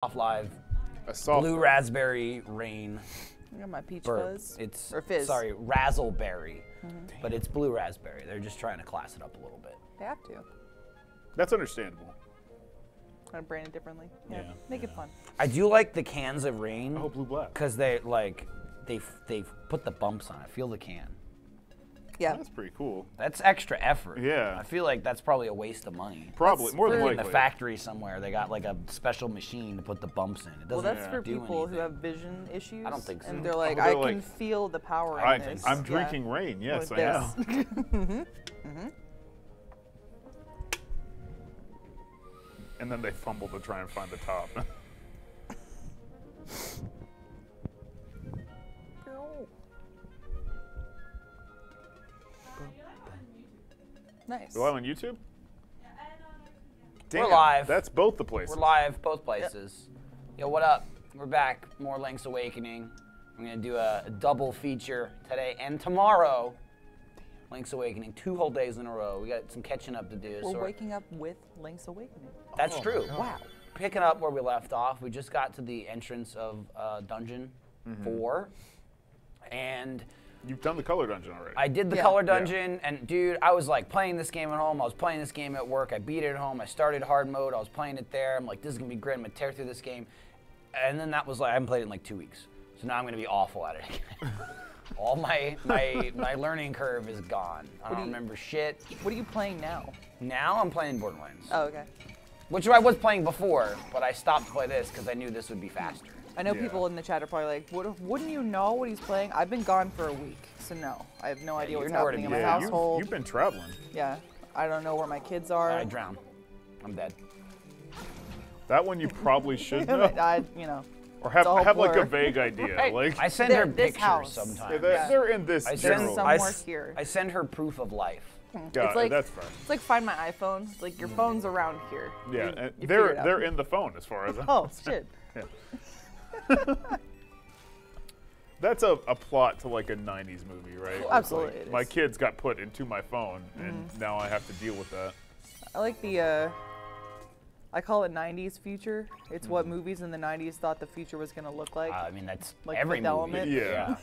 Off live. Blue raspberry rain. I got my peach Or fuzz. it's or fizz. sorry, razzleberry. But it's blue raspberry. They're just trying to class it up a little bit. They have to. That's understandable. Kind of brand it differently. Yeah. Yeah, Make it fun. I do like the cans of rain. Oh, blue black. Because they put the bumps on it. Feel the can. Yeah. That's pretty cool. That's extra effort. Yeah. I feel like that's probably a waste of money. Probably, more than In likely. the factory somewhere, they got like a special machine to put the bumps in. It doesn't Well, that's for do people who anything. have vision issues. I don't think so. And they're like, Oh, they're I can like, feel the power in this. I'm drinking rain. Yes, With I am. this. And then they fumble to try and find the top. Nice. Live on YouTube? Damn, We're live. That's both the places. We're live, both places. Yo, what up? We're back. More Link's Awakening. I'm gonna do a double feature today and tomorrow. Link's Awakening, 2 whole days in a row. We got some catching up to do. We're waking up with Link's Awakening. That's Oh true. my God. Wow. Picking up where we left off, we just got to the entrance of Dungeon 4, and You've done the color dungeon already. I did the Yeah. color dungeon, and dude, I was like playing this game at home. I was playing this game at work. I beat it at home. I started hard mode. I was playing it there. I'm like, this is gonna be great. I'm gonna tear through this game, and then that was like, I haven't played it in like 2 weeks. So now I'm gonna be awful at it again. All my learning curve is gone. I don't remember shit. What are you playing now? Now I'm playing Borderlands, Oh, okay. which I was playing before, but I stopped to play this because I knew this would be faster. I know Yeah. people in the chat are probably like, wouldn't you know what he's playing? I've been gone for a week, so no. I have no idea you're what's nowhere to happening in be my found. household. You've been traveling. Yeah. I don't know where my kids are. I drown. I'm dead. That one you probably should know. You know. Or It's all have like blur. a vague idea. Hey, Like I send her This pictures house. sometimes. they're in this I general. send, I somewhere s- here. I send her proof of life. Got It's like- it, that's fine. It's like Find My iPhone. It's like your phone's around here. Yeah, You and figure it out. they're in the phone as far as I'm Oh, concerned. shit. Yeah. That's a plot to like a 90s movie, right? It's Absolutely like, it my is. kids got put into my phone, and now I have to deal with that. I like the, I call it 90s future. It's what movies in the 90s thought the future was going to look like. I mean, that's Like every Fifth movie. Element? Yeah.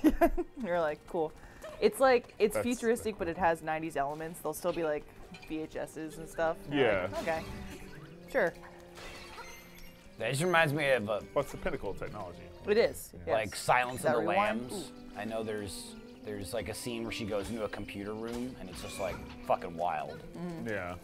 You're like, cool. It's like, it's That's futuristic, but it has 90s elements. They'll still be like VHSs and stuff. And you're like, Yeah. okay. Sure. That just reminds me of What's the pinnacle of technology? It is. Yes. like Silence That of the rewind? Lambs. I know there's like a scene where she goes into a computer room and it's just like fucking wild. Yeah.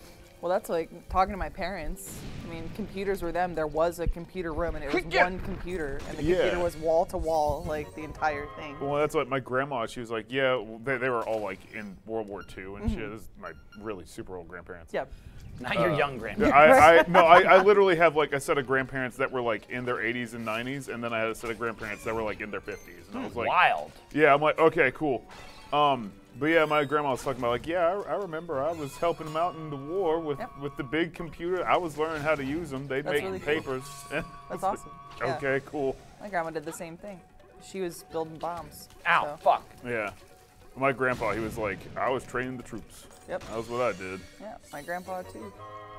Well, that's like talking to my parents. I mean, computers were them. There was a computer room, and it was Yeah. one computer, and the Yeah. computer was wall to wall, like the entire thing. Well, that's what my grandma, she was like, yeah, they were all like in World War II and shit. This is my really super old grandparents. Yeah. Not your young Yeah, grandparents. I literally have like a set of grandparents that were like in their 80s and 90s, and then I had a set of grandparents that were like in their 50s, and I was like, Wild. yeah, I'm like, okay, cool. But yeah, my grandma was talking about like, yeah, I remember I was helping them out in the war with the big computer. I was learning how to use them. They'd That's make really cool. papers. That's awesome. Yeah. Okay, cool. My grandma did the same thing. She was building bombs. Ow, so- fuck. Yeah. My grandpa, he was like, I was training the troops. Yep. That was what I did. Yeah, my grandpa too.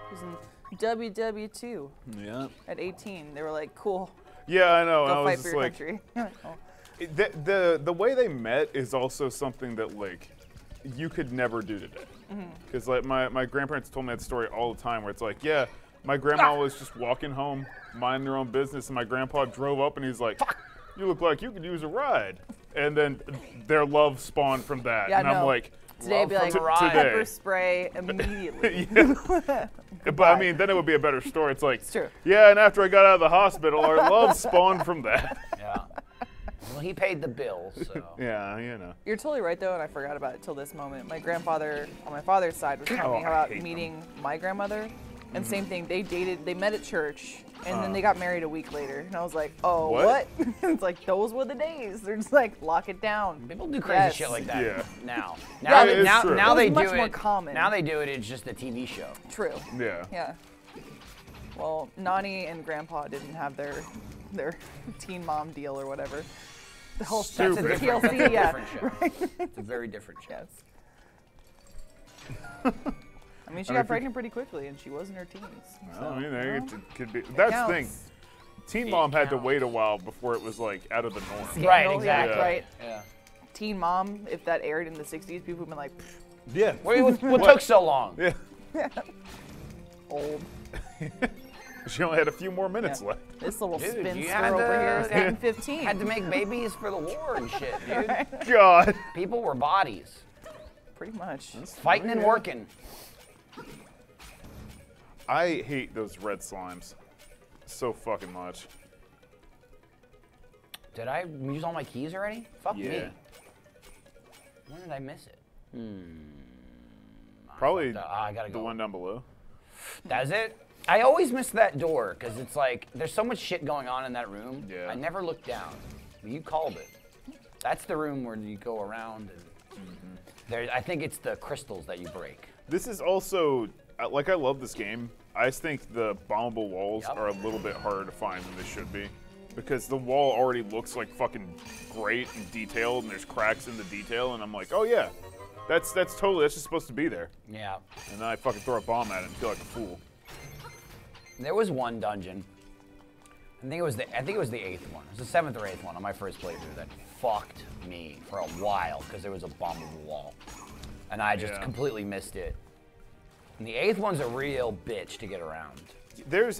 He was in WW2 Yeah. at 18. They were like, cool, Yeah, I know. I go was fight for just your like, country. Oh. The way they met is also something that like you could never do today. Because like my grandparents told me that story all the time, where it's like, yeah, my grandma was just walking home, minding their own business, and my grandpa drove up and he's like, you look like you could use a ride. And then their love spawned from that. Yeah, and I'm no. like, Today I'd be like, Today. pepper spray immediately. yeah. But I mean, then it would be a better story. It's like, true. yeah, and after I got out of the hospital, our love spawned from that. Yeah. Well, he paid the bill, so. Yeah, you know. You're totally right though, and I forgot about it till this moment. My grandfather on my father's side was telling me I about hate them. meeting my grandmother, and same thing. They met at church, and then they got married a week later. And I was like, oh, What? it's like those were the days. They're just like lock it down. People do crazy Yes. shit like that Yeah. now. Yeah, Now, it's now, true. now It they was do much it. more common. Now they do it. It's just a TV show. True. Yeah. Yeah. Well, Nani and Grandpa didn't have their teen mom deal or whatever. The whole That's a Stupid. different, TLC, that's a yeah. different show. It's a very different show. Yes. I mean, she got pregnant pretty quickly, and she was in her teens. Well, I mean, you know, it could be. That's the thing. counts. Teen Mom had to wait a while before it was like out of the norm. Right, Scandal, exactly. Yeah, right. Yeah. Teen Mom, if that aired in the 60s, people would be like, Yeah. What took so long? Yeah. old. She only had a few more minutes Yeah. left. This little Dude, spinster you had over to- here is getting 15. Had to make babies for the war and shit, dude. God. People were bodies. Pretty much. Fighting and working. I hate those red slimes so fucking much. Did I use all my keys already? Fuck me. Yeah. When did I miss it? Probably I gotta the go. one down below. That's it? I always miss that door because it's like there's so much shit going on in that room. Yeah. I never looked down. You called it. That's the room where you go around and there. I think it's the crystals that you break. This is also, like, I love this game. I just think the bombable walls Yep. are a little bit harder to find than they should be. Because the wall already looks like fucking great and detailed, and there's cracks in the detail, and I'm like, oh yeah, that's just supposed to be there. Yeah. And then I fucking throw a bomb at it and feel like a fool. There was one dungeon. I think it was the 8th one. It was the 7th or 8th one on my first playthrough that fucked me for a while because there was a bombable wall, and I just Yeah. completely missed it. And the 8th one's a real bitch to get around.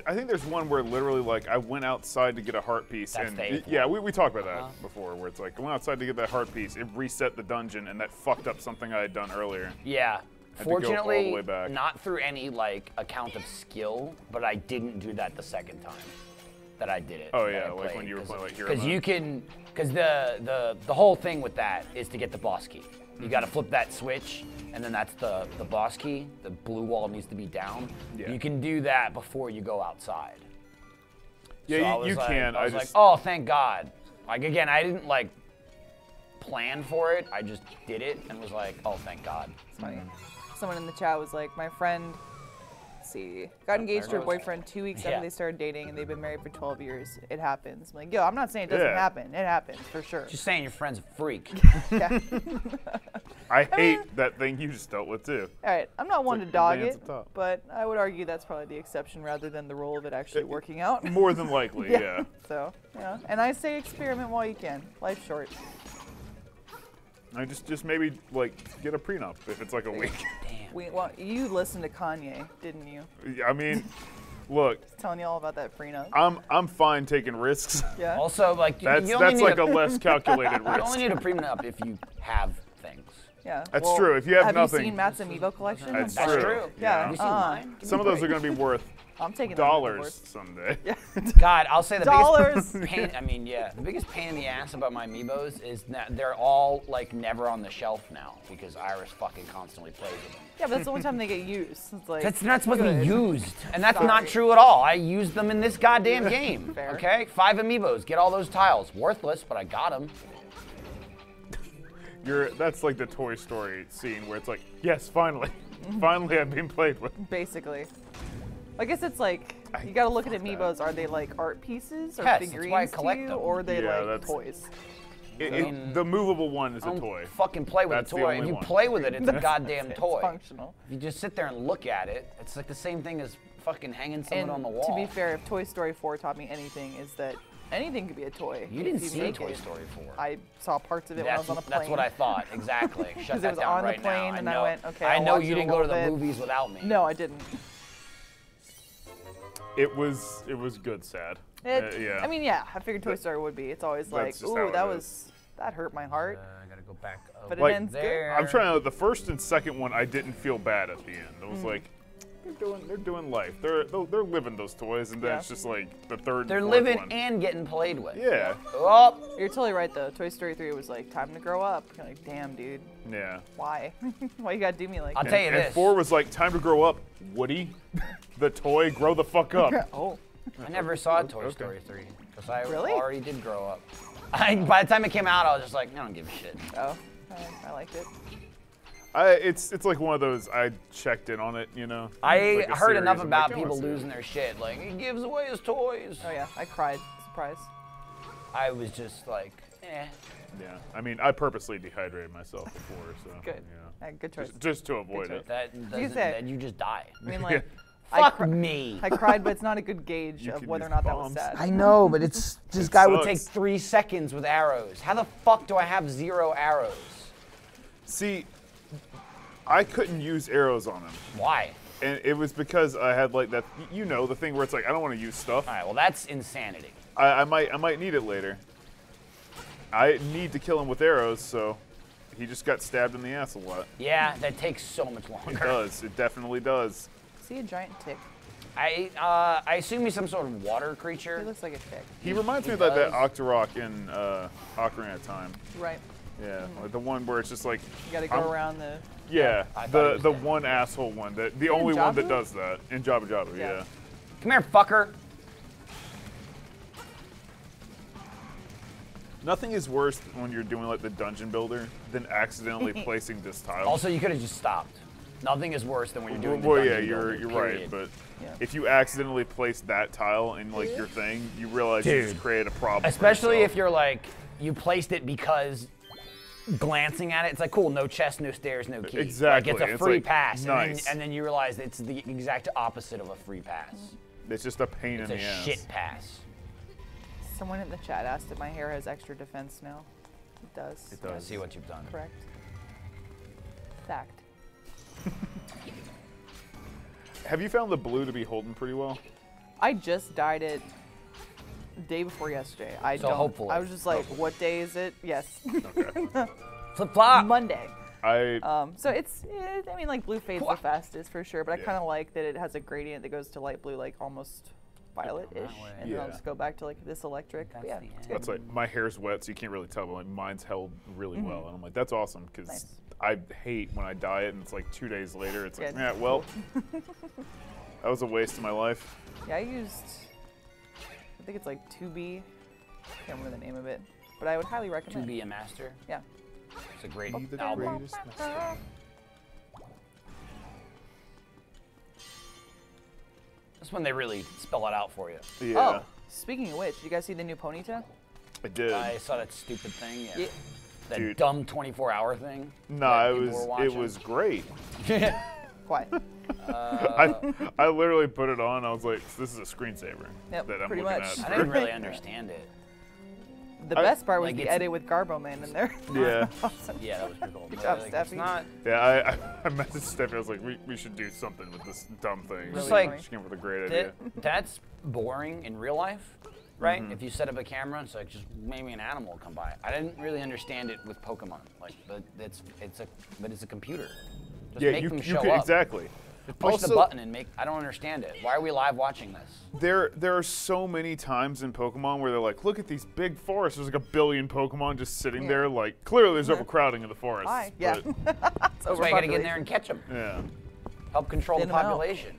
I think there's one where literally, like, I went outside to get a heart piece, That's and the 8th yeah, one. we talked about that before, where it's like I went outside to get that heart piece, it reset the dungeon, and that fucked up something I had done earlier. Yeah. to go all the Fortunately, way back. not through any like account of skill, but I didn't do that the second time that I did it. Oh, that yeah, I like played, when you were playing, like, Hero because you Mode. can, because the whole thing with that is to get the boss key. You got to flip that switch, and then that's the boss key. The blue wall needs to be down. Yeah. You can do that before you go outside. Yeah, So I was you like- can. I was like, just, oh, thank God. Like again, I didn't like plan for it. I just did it and was like, oh, thank God. It's funny. Someone in the chat was like, my friend, let's see, got engaged to her boyfriend 2 weeks Yeah. after they started dating, and they've been married for 12 years. It happens. I'm like, yo, I'm not saying it doesn't Yeah. happen. It happens for sure. Just saying, your friend's a freak. Yeah. I hate that thing you just dealt with too. All right, I'm not one to like dog dance it, at top. but I would argue that's probably the exception rather than the rule of it actually working out. More than likely, yeah. So, yeah. And I say experiment while you can. Life's short. I just maybe like get a prenup if it's like a week. Damn. Well, you listened to Kanye, didn't you? I mean, look, Telling you all about that prenup. I'm fine taking risks. Yeah. Also, like That's you only need like a less calculated you only risk. need a prenup if you have things. Yeah. That's well, true. If you have have nothing- you seen Matt's Amiibo collection? That's That's true. true. Yeah. Have you seen mine? Some of those are going to be worth I'm taking dollars someday. Yeah. God, I'll say the Dollars. biggest pain. I mean, yeah, the biggest pain in the ass about my amiibos is that they're all like never on the shelf now because Iris fucking constantly plays with them. Yeah, but that's the only time they get used. It's like That's not supposed to good. be used, and that's Sorry. not true at all. I used them in this goddamn game. Fair. Okay, 5 amiibos, get all those tiles. Worthless, but I got them. That's like the Toy Story scene where it's like, yes, finally, finally I'm being played with. Basically. I guess it's like you gotta look at amiibos. Are they like art pieces or Yes, that's figurines why I to collect you, them. or are they Yeah, like that's- toys? The movable one is a Don't toy. fucking play with That's a the toy. only If you one. play with it, it's a goddamn It's toy. functional. If you just sit there and look at it, it's like the same thing as fucking hanging something And on the wall. to be fair, if Toy Story 4 taught me anything, is that anything could be a toy. you if didn't see make Toy it. Story 4. I saw parts of it when I was on a plane. That's what I thought. Exactly. Shut 'Cause it that was down on the right plane now. and I I know. went, okay, I I'll know watch you it a didn't go to the little bit. movies without me. No, I didn't. It was good sad. Yeah. I mean, yeah, I figured Toy Story would be. It's always like, That's just how ooh, it that is. that hurt my heart. I gotta go back. But Like, it ends there. I'm trying to. The first and second one, I didn't feel bad at the end. I Mm. was like, they're doing life. They're living those toys, and then Yeah. it's just like the third. They're and fourth living one. and getting played with. Yeah. Oh, good. You're totally right though. Toy Story 3 was like time to grow up. You're like, damn, dude, Yeah. why? Why you gotta do me like I'll that? tell you And this. 4 was like time to grow up. Woody, the toy, grow the fuck up. Oh, I never saw Toy Okay. Story 3 because I Really? already did grow up. By the time it came out, I was just like, I don't give a shit. oh, I liked it. It's like one of those. I checked in on it, you know. I Like a heard series, enough I'm about like, I wanna people see it. losing their shit. Like, he gives away his toys. Oh yeah, I cried. Surprise. I was just like, eh. Yeah. I mean, I purposely dehydrated myself before, so. Good. Yeah. Good choice. Just to avoid choice. it. That doesn't, say- that you just die. I mean, like, Fuck me. I cried, but it's not a good gauge You of can whether or use not that was bombs. sad. I know, but it's this It guy would take sucks. 3 seconds with arrows. How the fuck do I have 0 arrows? See, I couldn't use arrows on him. Why? And it was because I had like that, you know, the thing where it's like, I don't want to use stuff. All right, well that's insanity. I might need it later. I need to kill him with arrows, so he just got stabbed in the ass a lot. Yeah, that takes so much It longer. does. It definitely does. See a giant tick. I assume he's some sort of water He creature. looks like a tick. He reminds me of He like that does. Octorok in Ocarina of Time. Right. Yeah, like the one where it's just like, You got to go I'm- around the. yeah, I thought the he was the dead. one asshole one, the in only one that Jabu? does that in Jabba Jabba. Yeah. Yeah. Come here, fucker. Nothing is worse when you're doing like the dungeon builder than accidentally placing this tile. Also, you could have just stopped. Nothing is worse than when you're doing the well, dungeon yeah, builder, you're period. right, but Yeah. if you accidentally place that tile in like your thing, you realize you just Dude. create a problem. for Especially yourself. if you're like, you placed it because glancing at it, it's like, cool, no chest, no stairs, no key. Exactly. Like, it's a It's free like, pass. nice. And then you realize it's the exact opposite of a free pass. It's just a pain It's in a the ass. shit pass. Someone in the chat asked if my hair has extra defense now. It does. It I does. see what you've done. Correct. Fact. Have you found the blue to be holding pretty well? I just dyed it day before yesterday. I So don't. hopefully. I was just like, what day is it? Yes. Okay. Flip flop. Monday. I So I mean, like blue fades the fastest for sure, but I Yeah. kind of like that it has a gradient that goes to light blue, like almost violet-ish, that way. and then I'll Yeah. just go back to like this electric. But That's yeah, the it's end. good. that's like my hair's wet, so you can't really tell, but like mine's held really well, and I'm like, that's awesome because Nice. I hate when I dye it and it's like 2 days later, it's like, Good. yeah, well, that was a waste of my life. Yeah, I used, I think it's like 2B. Can't remember the name of it, but I would highly To recommend. be a master. Yeah. It's a great Be the album. greatest master. That's when they really spell it out for you. Yeah, Oh, speaking of which, you guys see the new ponytail? I did. I saw that stupid thing. Yeah. Yeah. That Dude. dumb 24-hour thing. No, that it people were was watching. great. Quiet. I literally put it on. I was like, this is a screensaver Yep, that I'm pretty looking much. at. I didn't really understand it. The best part was like the it's- edit with Garbo Man in there. Yeah, Awesome. Yeah, that was pretty cool. Good But, job, like, it's Steffi. not. yeah. I messaged Steffi. I was like, we should do something with this dumb thing. Really like- she came up with a great idea. That's boring in real life, right? Mm-hmm. If you set up a camera, it's like just maybe an animal will come by. I didn't really understand it with Pokemon. Like, but it's a computer. Just Yeah, make you them you show could up. exactly. Just push the Also- button and make. I don't understand it. Why are we live watching this? There are so many times in Pokemon where they're like, look at these big forests. There's like a billion Pokemon just sitting there. Like, clearly there's overcrowding in the forest. Hi. Yeah. But, That's why you gotta get in there and catch them. yeah. Help control Thin the 'em out. population.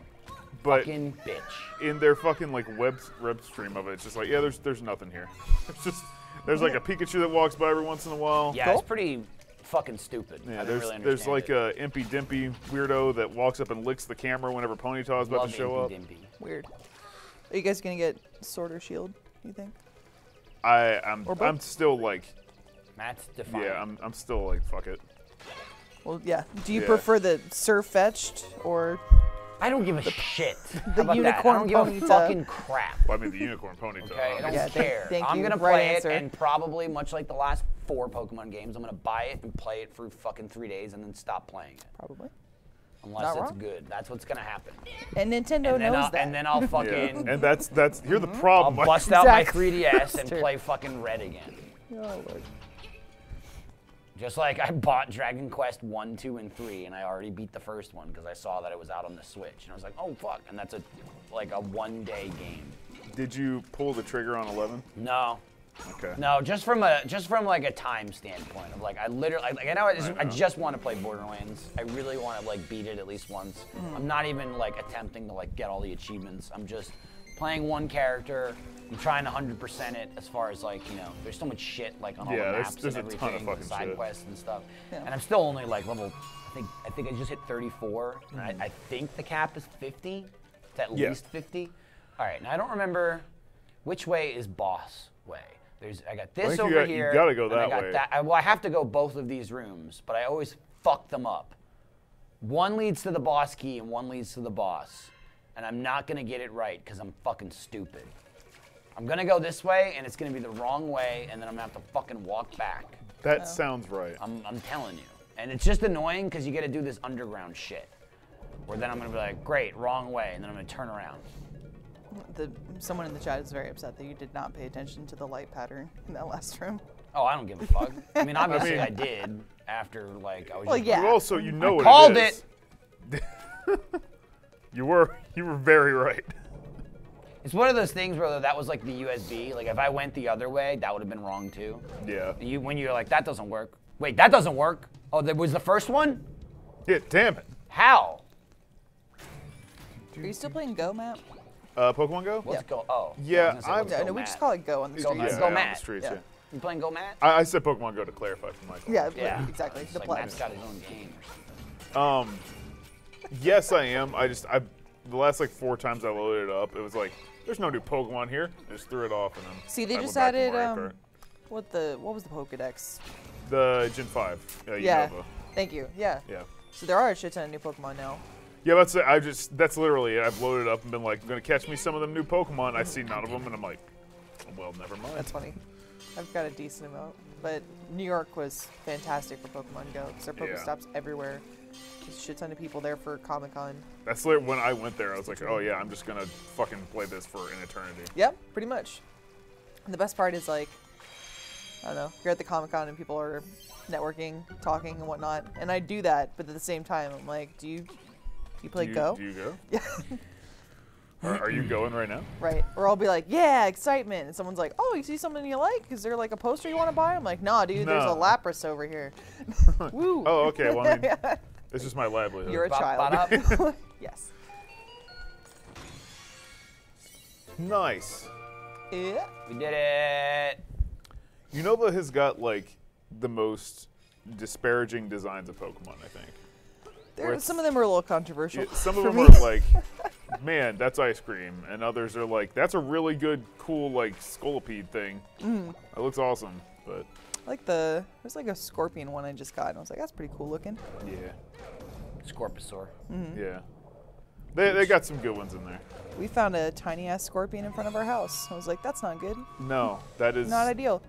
But Fucking bitch. in their fucking like web stream of it, it's just like, yeah, there's nothing here. There's like a Pikachu that walks by every once in a while. Yeah, it's pretty fucking stupid. I Yeah, didn't there's really there's understand like it. a impy dimpy weirdo that walks up and licks the camera whenever Ponyta is about Love to show up. Impy Dimpy. Weird. Are you guys gonna get Sword or Shield? You think? I'm Or both? I'm still like, Matt's defiant. yeah, I'm still like, fuck it. Well, yeah. Do you Yeah. prefer the Surfetched or? I don't give a shit. the How about that? I unicorn don't give a Ponyta. fucking crap. Well, I mean the unicorn Ponyta. Okay, I don't Yeah, care. thank I'm you. gonna Right play answer. it, and probably much like the last 4 Pokemon games, I'm gonna buy it and play it for fucking 3 days and then stop playing it. Probably. Unless Not it's wrong. good. That's what's gonna happen. And Nintendo And then, knows I'll, that. and then I'll Yeah, fucking and that's here's the I'll problem. bust out my Exactly. 3DS and true. play fucking Red again. Oh, Lord. Just like I bought Dragon Quest 1, 2, and 3, and I already beat the first one because I saw that it was out on the Switch, and I was like, oh fuck, and that's a 1-day game. Did you pull the trigger on 11? No, Okay. no, just from like a time standpoint of like I literally like I know I just want to play Borderlands. I really want to like beat it at least once. I'm not even like attempting to like get all the achievements. I'm just playing one character. I'm trying to 100% it as far as like, you know, there's so much shit like on all Yeah, the there's- maps there's and a ton of everything, fucking side shit. quests and stuff. Yeah. And I'm still only like level, I think I just hit 34. And I think the cap is 50. It's at Yeah. least 50. All right, now I don't remember which way is boss way. I got this think you over got- you here. gotta go and I that got way. that. Well, I have to go both of these rooms, but I always fuck them up. One leads to the boss key and one leads to the boss. and I'm not gonna get it right because I'm fucking stupid. I'm gonna go this way, and it's gonna be the wrong way, and then I'm gonna have to fucking walk back. That sounds right. I'm telling you. And it's just annoying because you gotta do this underground shit. Where then I'm gonna be like, great, wrong way, and then I'm gonna turn around. Someone in the chat is very upset that you did not pay attention to the light pattern in that last room. Oh, I don't give a fuck. I mean, obviously I did after, like, I was Well, just yeah. You also, you know what called it is. You were very right. It's one of those things where that was like the USB. Like if I went the other way, that would have been wrong too. Yeah. When you're like, that doesn't work. Wait, that doesn't work. Oh, that was the first one? Yeah, damn it. How? Are you still playing Go, Matt? Pokemon Go? What's Go? Oh. Yeah, I was gonna say, what's No, Go we Mat? just call it Go on the Go streets. Mat. Yeah, Go on Mat. the streets, Yeah. yeah. You playing Go Mat? I said Pokemon Go to clarify for Michael. Yeah, Yeah. exactly. It's The like plebs. Matt's got his own game. Yes, I am. The last like 4 times I loaded it up, it was like, there's no new Pokemon here. I just threw it off and then. See, they I just went back to added Mario Kart. what was the Pokedex? The Gen 5. Yeah. Unova. Thank you. Yeah. Yeah. So there are a shit ton of new Pokemon now. Yeah, that's literally it. I've loaded it up and been like, I'm gonna catch me some of them new Pokemon. I see none of them and I'm like, well, never mind. That's funny. I've got a decent amount, but New York was fantastic for Pokemon Go because there are Yeah. Pokestops everywhere. There's a shit ton of people there for Comic-Con. That's literally when I went there. I was like, oh yeah, I'm just gonna fucking play this for an eternity. Yep, pretty much. And the best part is like, I don't know, you're at the Comic-Con and people are networking, talking and whatnot, and I do that, but at the same time, I'm like, do you play Go? Do you go? Yeah. Are you going right now? Right. Or I'll be like, yeah, excitement. And someone's like, oh, you see something you like? Is there like a poster you want to buy? I'm like, nah, dude, there's a No. Lapras over here. Woo. Oh, okay. Well, I mean, it's just my livelihood. You're a Bop, child. bop. Yes. Nice. Yeah. We did it. Unova has got like the most disparaging designs of Pokemon, I think. Some of them are a little controversial. Yeah, some of for them me. are like, man, that's ice cream, and others are like, that's a really good, cool like Scolipede thing. That looks awesome, but like there's like a scorpion one I just got, and I was like, that's pretty cool looking. yeah, Scorposaur. yeah. They got some good ones in there. We found a tiny ass scorpion in front of our house. I was like, that's not good. No, that is Not ideal.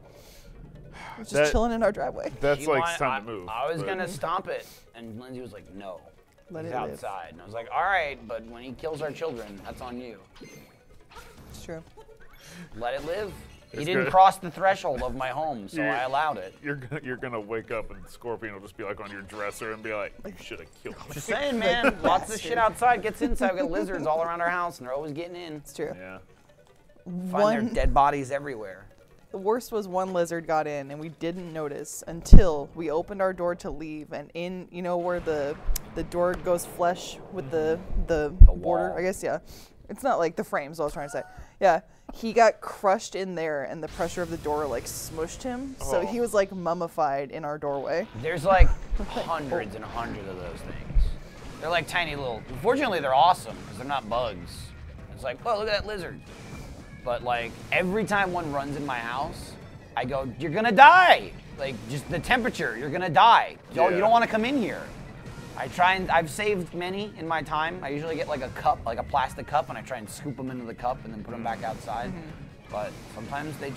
It was just That- chilling in our driveway. That's You like want- time to move. I was but- gonna stomp it, and Lindsay was like, "No, Let he's it live. outside." And I was like, "All right, but when he kills our children, that's on you. It's true. Let it live." He It's didn't good. cross the threshold of my home, so Yeah. I allowed it. You're gonna wake up and Scorpion will just be like on your dresser and be like, you should have killed me. Just saying, man. Lots of shit outside gets inside. We got lizards all around our house, and they're always getting in. It's true. Yeah. Find their dead bodies everywhere. The worst was one lizard got in and we didn't notice until we opened our door to leave, and in, you know where the door goes flush with the border, wall. I guess, yeah. It's not like the frames, what I was trying to say. Yeah. He got crushed in there and the pressure of the door like smushed him. So Oh. he was like mummified in our doorway. There's like hundreds and hundreds of those things. They're like tiny little. Fortunately, they're awesome because they're not bugs. It's like, oh, look at that lizard. But like every time one runs in my house, I go, you're gonna die. Like just the temperature, you're gonna die. You Yeah. don't want to come in here. I've saved many in my time. I usually get like a cup, like a plastic cup, and I try and scoop them into the cup and then put them back outside. But sometimes they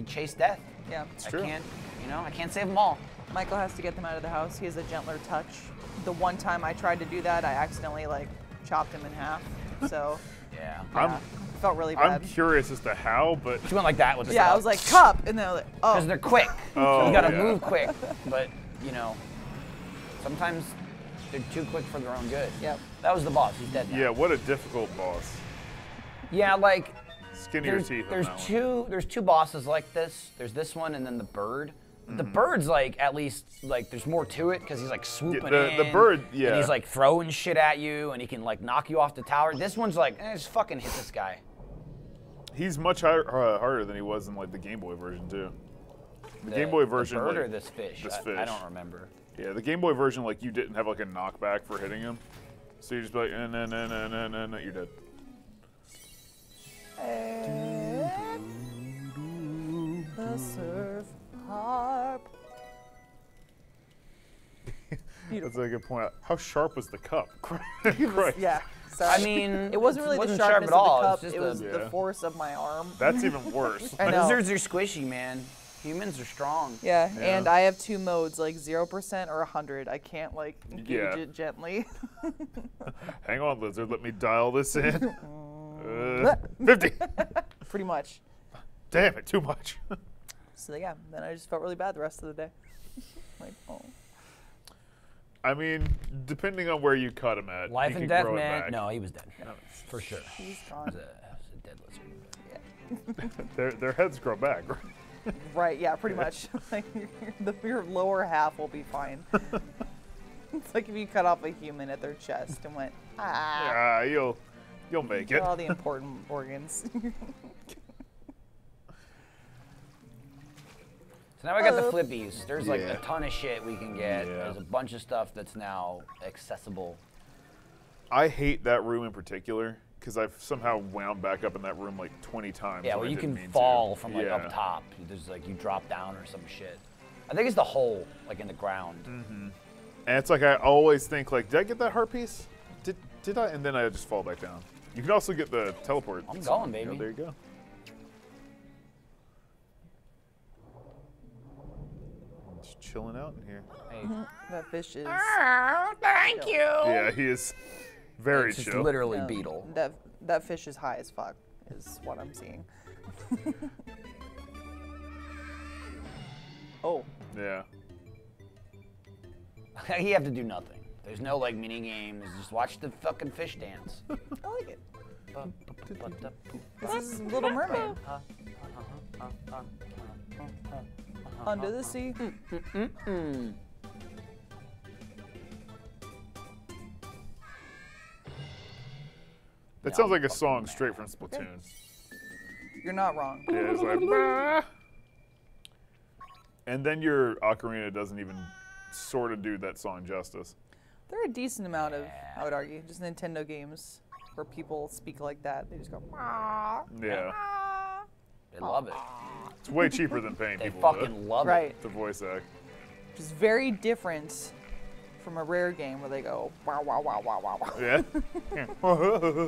chase death. Yeah. I true. can't save them all. Michael has to get them out of the house. He has a gentler touch. The one time I tried to do that, I accidentally like chopped him in half. So Yeah. yeah, felt really I'm bad. curious as to how, but She went like that with the Yeah, I was like, cup, and then I was like, oh. because they're quick. Oh, You gotta yeah. move quick, but sometimes they're too quick for their own good. Yep. That was the boss. He's dead now. yeah, what a difficult boss. Yeah, like Skinnier teeth. there's on that one. there's two bosses like this. There's this one and then the bird. The bird's like at least like there's more to it because he's like swooping the in. bird, And yeah. he's like throwing shit at you and he can like knock you off the tower. This one's like, just fucking hit this guy. He's much harder than he was in like the Game Boy version too. The Game Boy version, The bird like, or this fish? this I fish. don't remember. Yeah, the Game Boy version, like you didn't have like a knockback for hitting him, so you just be like, no, you're dead. The surf harp. That's a good point. How sharp was the cup? He was- Christ. yeah. Sorry. I mean, it wasn't really the wasn't sharpness sharp at all. of the cup. It's It just was the force of my arm. That's even worse. I know. Lizards are squishy, man. Humans are strong. Yeah, Yeah. and I have 2 modes, like 0% or 100. I can't like engage Yeah. it gently. Hang on, lizard. Let me dial this in. 50. Pretty much. Damn it, too much. So yeah, then I just felt really bad the rest of the day. Like, oh. I mean, depending on where you cut him at, Life you and can death, grow it man. back. No, he was dead. For sure. He's It gone. was a dead lizard. Their heads grow back. Right, yeah, pretty much. Like, your lower half will be fine. It's like if you cut off a human at their chest and went, ah, You'll make it. get all the important organs. So now I got the flippies. There's like Yeah. a ton of shit we can get. Yeah. There's a bunch of stuff that's now accessible. I hate that room in particular because I've somehow wound back up in that room like 20 times. Yeah, when well, I you didn't can mean fall to. from like Yeah. up top. There's like you drop down or some shit. I think it's the hole, like in the ground. And it's like I always think like, did I get that heart piece? Did I? And then I just fall back down. You can also get the teleport. I'm song. going, baby. There you go. Just chilling out in here. Hey. That fish is. Thank you. Yeah, he is very It's just chill. literally no, beetle. That fish is high as fuck, is what I'm seeing. Oh. Yeah. You have to do nothing. There's no like mini games. Just watch the fucking fish dance. I like it. This is Little Mermaid. Under the sea. That sounds like a song straight from Splatoon. You're not wrong. Yeah, it's like, "Bah." And then your ocarina doesn't even sort of do that song justice. There are a decent amount of, I would argue, just Nintendo games where people speak like that. They just go, Yeah. They love it. It's way cheaper than paying They people fucking love it. right. to voice act. Which is very different from a rare game where they go, wow, wow, wow, wow, wow, wow. Yeah.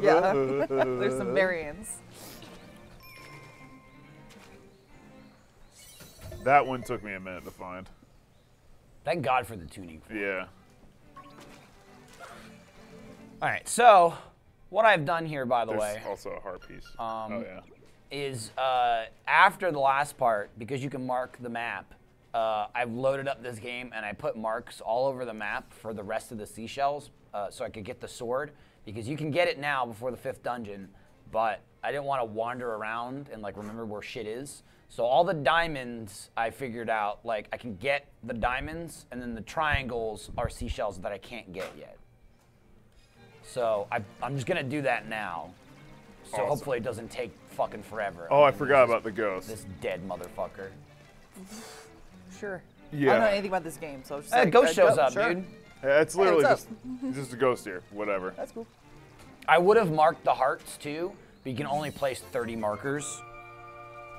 Yeah, there's some variants. That one took me a minute to find. Thank God for the tuning. Yeah. All right, so what I've done here, by the There's way, also a heart piece. Oh yeah. is after the last part, because you can mark the map, I've loaded up this game and I put marks all over the map for the rest of the seashells so I could get the sword, because you can get it now before the 5th dungeon, but I didn't want to wander around and like remember where shit is. So all the diamonds I figured out, like I can get the diamonds, and then the triangles are seashells that I can't get yet. So I'm just gonna do that now. So Awesome. hopefully it doesn't take fucking forever. Oh, I And forgot this- about the ghost. this dead motherfucker. Sure. Yeah. I don't know anything about this game, so it's just like, Ghost shows go, up, sure. dude. Yeah, it's literally what's just a ghost here. Whatever. That's cool. I would have marked the hearts too, but you can only place 30 markers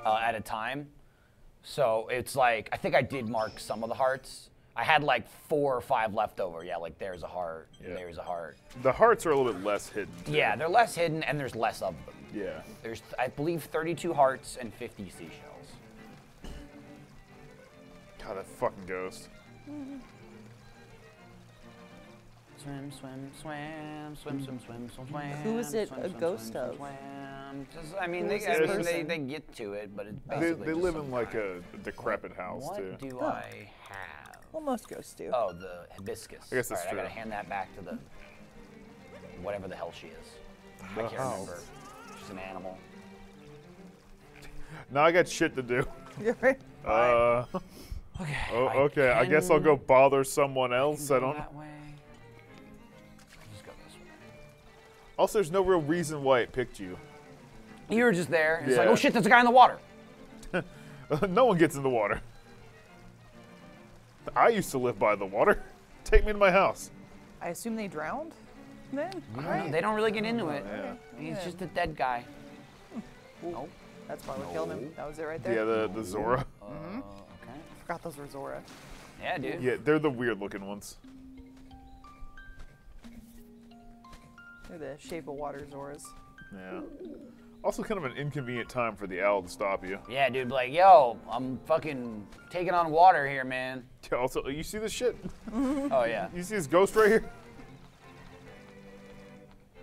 at a time. So it's like, I think I did mark some of the hearts. I had like 4 or 5 left over. Yeah, like there's a heart, Yeah. there's a heart. The hearts are a little bit less hidden. Too. Yeah, they're less hidden and there's less of them. Yeah. There's, I believe, 32 hearts and 50 seashells. God, that fucking ghost. Swim, swim, swim, swim, swim, swim, swim, swim. Who is it swim, a swim, ghost swim, of? swim. Just, I mean, Who they, is I this mean, person? they get to it, but it's They basically just live some in like guy. a decrepit house What too. do Huh. I have? Well, most ghosts do. Oh, the hibiscus. I guess that's All right, I gotta true. hand that back to the whatever the hell she is. I can't house. remember. She's an animal. Now I got shit to do. You're right. Okay. Oh, okay. I guess I'll go bother someone else. I don't. That way. Just go this way. Also, there's no real reason why it picked you. You were just there. And It's like, Yeah. oh shit, there's a guy in the water. No one gets in the water. I used to live by the water. Take me to my house. I assume they drowned then? No, they don't really get into it. Yeah. He's just a dead guy. Nope. That's why we killed him. That was it right there. Yeah, the Zora. Okay. Forgot those were Zora. Yeah, dude. Yeah, they're the weird looking ones. They're the Shape of Water Zoras. Yeah. Also kind of an inconvenient time for the owl to stop you. Yeah, dude, like, yo, I'm fucking taking on water here, man. Also, you see this shit? Oh, yeah. You see this ghost right here?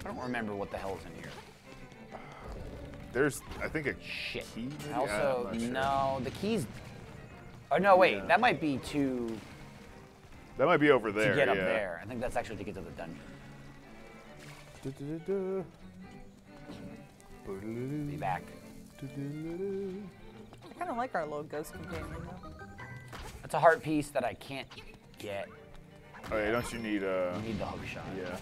I don't remember what the hell's in here. There's, I think, a Shit. key maybe? Also, I'm not sure. no, the keys. Oh, no, wait, Yeah. that might be to That might be over there, get up yeah. there. I think that's actually to get to the dungeon. Be back. I kind of like our little ghost companion, though. That's a heart piece that I can't get. Oh yeah, don't you need I need the hook shot. yeah.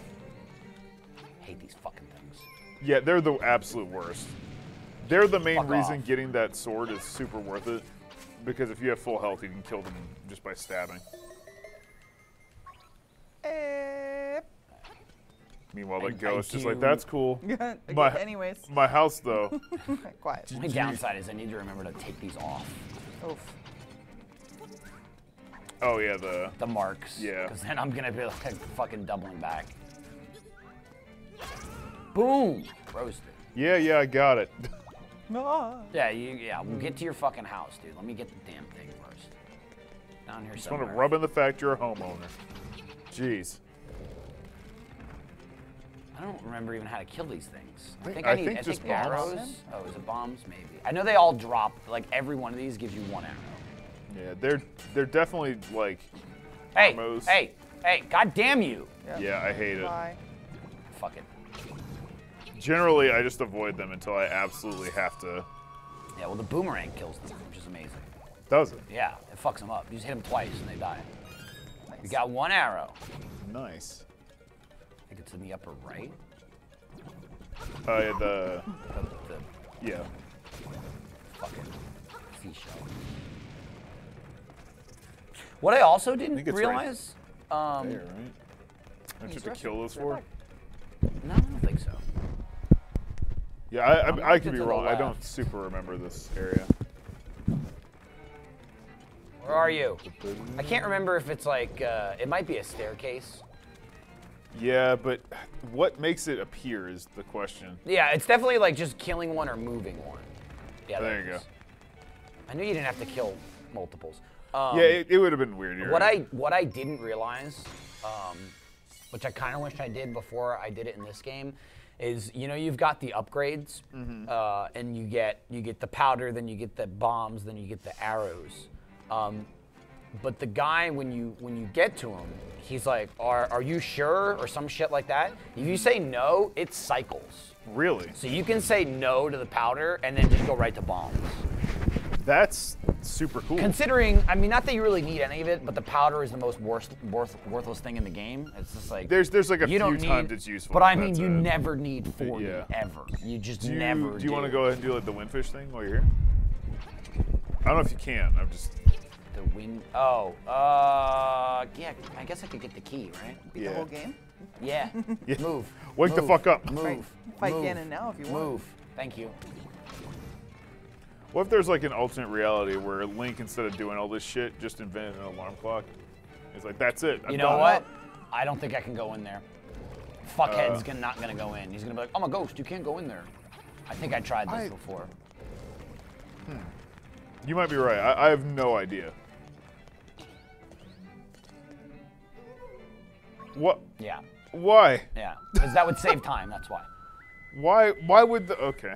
Hate these fucking things. Yeah, they're the absolute worst. They're the main Fuck reason off. getting that sword is super worth it. Because if you have full health, you can kill them just by stabbing. Meanwhile, the I ghost is do- like, that's cool. Okay, anyways. My house, though. Quiet. The only downside is I need to remember to take these off. Oof. Oh, yeah, The marks. Yeah. Because then I'm going to be like fucking doubling back. Boom! Roasted. yeah, I got it. Ah. Yeah, we'll get to your fucking house, dude. Let me get the damn thing first. Down here Just want somewhere. to rub in the fact you're a homeowner. Jeez. I don't remember even how to kill these things. I I think think just arrows. bombs. Oh, is it bombs? Maybe. I know they all drop. Like every one of these gives you one arrow. Yeah, they're definitely like. Hey, Armos. hey, God damn you! Yeah, I hate it. Bye. Fuck it. Generally, I just avoid them until I absolutely have to. Yeah, well the boomerang kills them, which is amazing. Does it? Yeah, it fucks them up. You just hit them twice and they die. Nice. You got one arrow. Nice. I think it's in the upper right. Yeah, The yeah. fucking seashell. What I also didn't think it's right realize. There, right? Don't you have He's to rushing. kill those They're for? back. No, I don't think so. Yeah, I marked could it be to the wrong. I don't left. super remember this area. Where are you? I can't remember if it's like, it might be a staircase. Yeah, but what makes it appear is the question. Yeah, it's definitely like just killing one or moving one. Yeah, There it you is. go. I knew you didn't have to kill multiples. Yeah, it would have been weird. You're right. What I didn't realize, which I kind of wish I did before I did it in this game, is you've got the upgrades, and you get the powder, then you get the bombs, then you get the arrows. But the guy, when you get to him, he's like, "Are you sure?" or some shit like that. If you say no, it cycles. Really? So you can say no to the powder and then just go right to bombs. That's super cool. Considering, I mean, not that you really need any of it, but the powder is the most worthless thing in the game. It's just like There's like a you few don't times need, it's useful. But I mean, That's you it. never need 40 Yeah. ever. You just Do you, never. do you want to go ahead and do like the windfish thing while you're here? I don't know if you can. I'm just. The wind. Oh, yeah. I guess I could get the key, right? Beat the whole game. Yeah. Yeah. Move. Wake the Move. fuck up. Move. Fight Move. Ganon now if you want. Move. Thank you. What if there's like an alternate reality where Link, instead of doing all this shit, just invented an alarm clock? It's like, that's it. I'm You know done. what? I don't think I can go in there. Fuckhead's not gonna go in. He's gonna be like, "I'm a ghost. You can't go in there." I think I tried this before. You might be right. I have no idea. What? Yeah. Why? Yeah. Because that would save time. That's why. Why would the? Okay.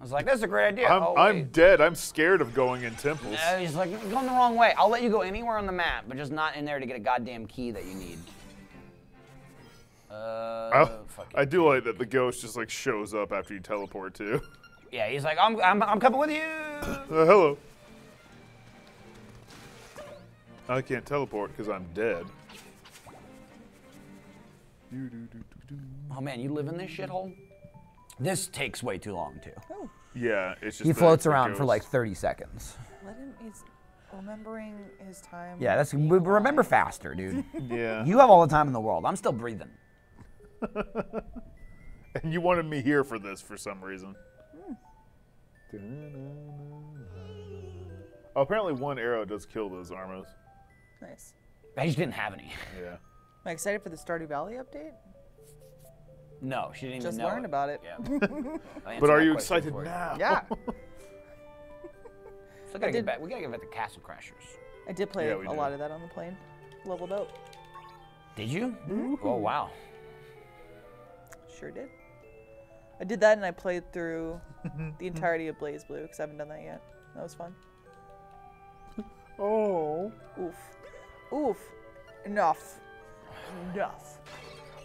I was like, "That's a great idea." I'm wait. dead. I'm scared of going in temples. He's like, "You're going the wrong way. I'll let you go anywhere on the map, but just not in there to get a goddamn key that you need." Fuck it. I do like that the ghost just like shows up after you teleport too. Yeah, he's like, I'm coming with you. Hello. I can't teleport because I'm dead. Oh man, you live in this shithole? This takes way too long too. Oh, Yeah, it's just He the- floats the around for ghost. like 30 seconds. let him. He's remembering his time. Yeah, that's being remember alive. faster, dude. Yeah. You have all the time in the world. I'm still breathing. And you wanted me here for this for some reason. Oh, apparently one arrow does kill those armos. Nice. I just didn't have any. Yeah. Am I excited for the Stardew Valley update? No, she didn't Just even know learned about it. Yeah. I'll answer But are that you question excited for you. now? Yeah. So we gotta get back to Castle Crashers. I did play Yeah, we a did. lot of that on the plane. Leveled up. Did you? Oh wow. Sure did. I did that and I played through the entirety of Blaze Blue because I haven't done that yet. That was fun. Oh. Oof. Oof. Enough. Enough.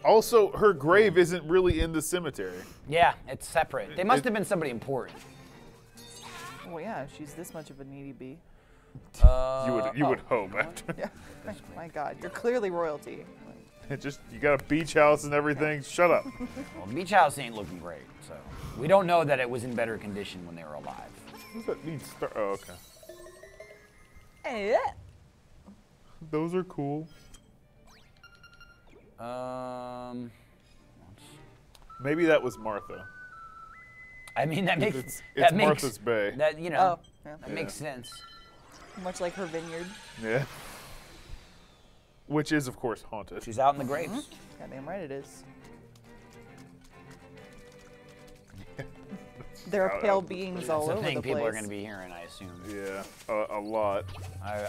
Also, her grave isn't really in the cemetery. Yeah, it's separate. They must have been somebody important. Well, yeah, if she's this much of a needy bee. You would hope after. Yeah. My God, you're clearly royalty. You got a beach house and everything. Shut up. Well, Beach House ain't looking great, so we don't know that it was in better condition when they were alive. What does that mean? Oh, okay. Hey. Those are cool. Maybe that was Martha. I mean, that makes It's that makes Martha's Bay. that you know Oh, yeah. that makes sense. Much like her vineyard. Yeah. Which is, of course, haunted. She's out in the grapes. Goddamn right it is. There are pale beings all That's the over thing the people place. are going to be hearing, I assume. Yeah, a lot.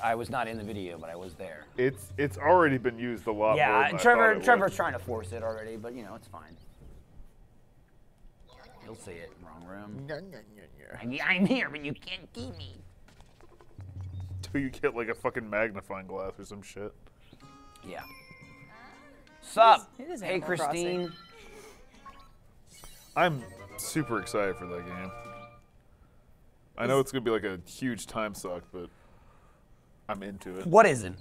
I was not in the video, but I was there. It's already been used a lot more Yeah, than I thought it Trevor's would. trying to force it already, but you know it's fine. You'll see it. Wrong room. I'm here, but you can't see me. Till you get like a fucking magnifying glass or some shit. Yeah. Sup? It is Hey, Animal Crossing. Christine. I'm super excited for that game. I know it's gonna be like a huge time suck, but I'm into it. What isn't?